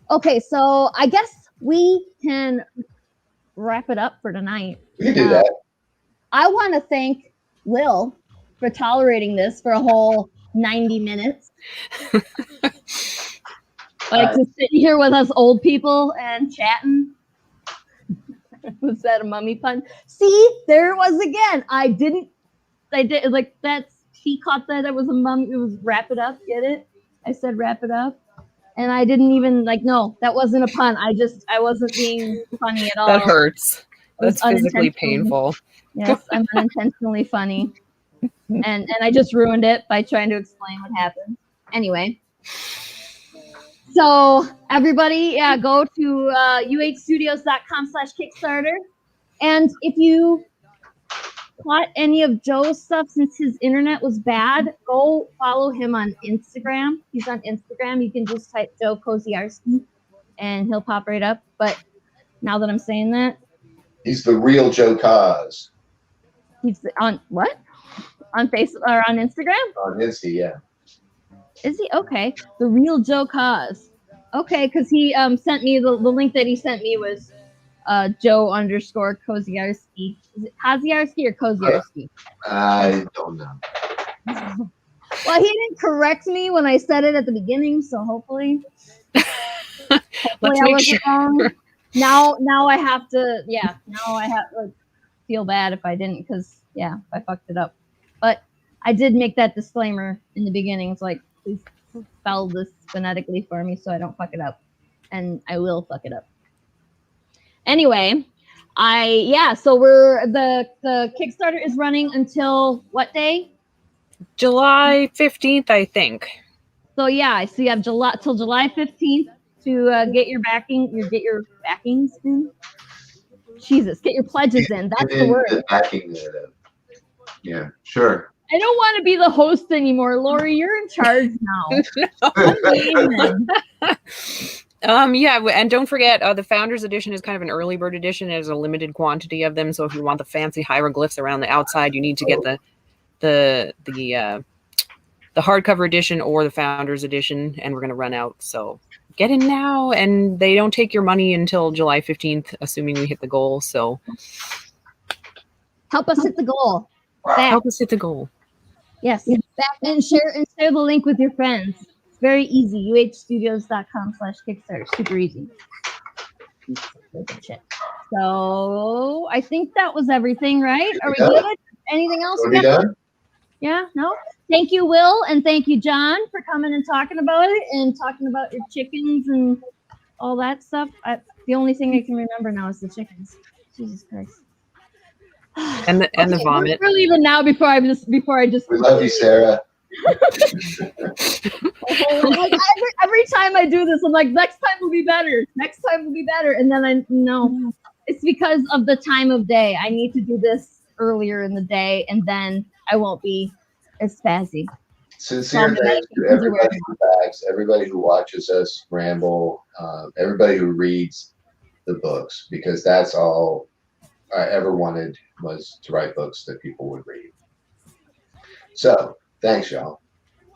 okay, so I guess we can wrap it up for tonight. We can do that. I want to thank Will for tolerating this for a whole 90 minutes. Just sitting here with us old people and chatting. Was that a mummy pun? See, there it was again. I did like that's, he caught that it was a mummy. It was wrap it up. Get it? I said wrap it up. And I didn't even no, that wasn't a pun. I wasn't being funny at all. That hurts. That's physically painful. Yes, I'm unintentionally funny. And I just ruined it by trying to explain what happened. Anyway. So everybody, go to uhstudios.com/Kickstarter. And if you caught any of Joe's stuff since his internet was bad, go follow him on Instagram. He's on Instagram. You can just type Joe Koziarski and he'll pop right up. But now that I'm saying that, he's the real Joe Koz. He's on what? On Facebook or on Instagram? On Insta, yeah. Is he? Okay. The real Joe Koz. Okay, because he sent me the link that he sent me was Joe_Koziarski. Is it Koziarski or Koziarski? I don't know. Well, he didn't correct me when I said it at the beginning, so hopefully I make wasn't sure. wrong. Now I have to, now I have to feel bad if I didn't, because, I fucked it up. But I did make that disclaimer in the beginning. It's like, please spell this phonetically for me so I don't fuck it up. And I will fuck it up. Anyway, so the Kickstarter is running until what day? July 15th, I think. So so you have till July 15th to get your backings in. Jesus, get your pledges in. That's the word. The backing yeah, sure. I don't want to be the host anymore, Lori. You're in charge now. And don't forget, the Founders Edition is kind of an early bird edition. There's a limited quantity of them, so if you want the fancy hieroglyphs around the outside, you need to get the hardcover edition or the Founders Edition, and we're going to run out. So get in now, and they don't take your money until July 15th, assuming we hit the goal. So help us hit the goal. Help us hit the goal. Yes, back and share the link with your friends. It's very easy. uhstudios.com/Kickstarter. Super easy. So I think that was everything, right? Are we good? Anything else? Are we done? Yeah, no? Thank you, Will, and thank you, John, for coming and talking about it and talking about your chickens and all that stuff. The only thing I can remember now is the chickens. Jesus Christ. And the vomit. We're leaving now before I just. We love you, Sarah. Every time I do this, I'm like, next time will be better. Next time will be better. And then it's because of the time of day. I need to do this earlier in the day, and then I won't be as spazzy. Sincere thanks to everybody who backs, everybody who watches us ramble, everybody who reads the books, because that's all I ever wanted, was to write books that people would read. So thanks, y'all.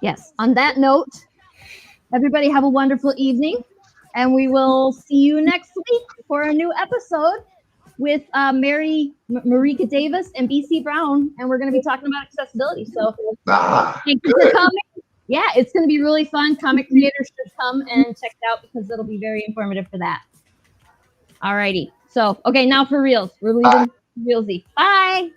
Yes. On that note, everybody have a wonderful evening, and we will see you next week for a new episode with Marika Davis and BC Brown, and we're going to be talking about accessibility. So thank you for coming. Yeah, it's going to be really fun. Comic creators should come and check it out because it'll be very informative for that. All righty. So, okay, now for reals. We're leaving realsy. Bye.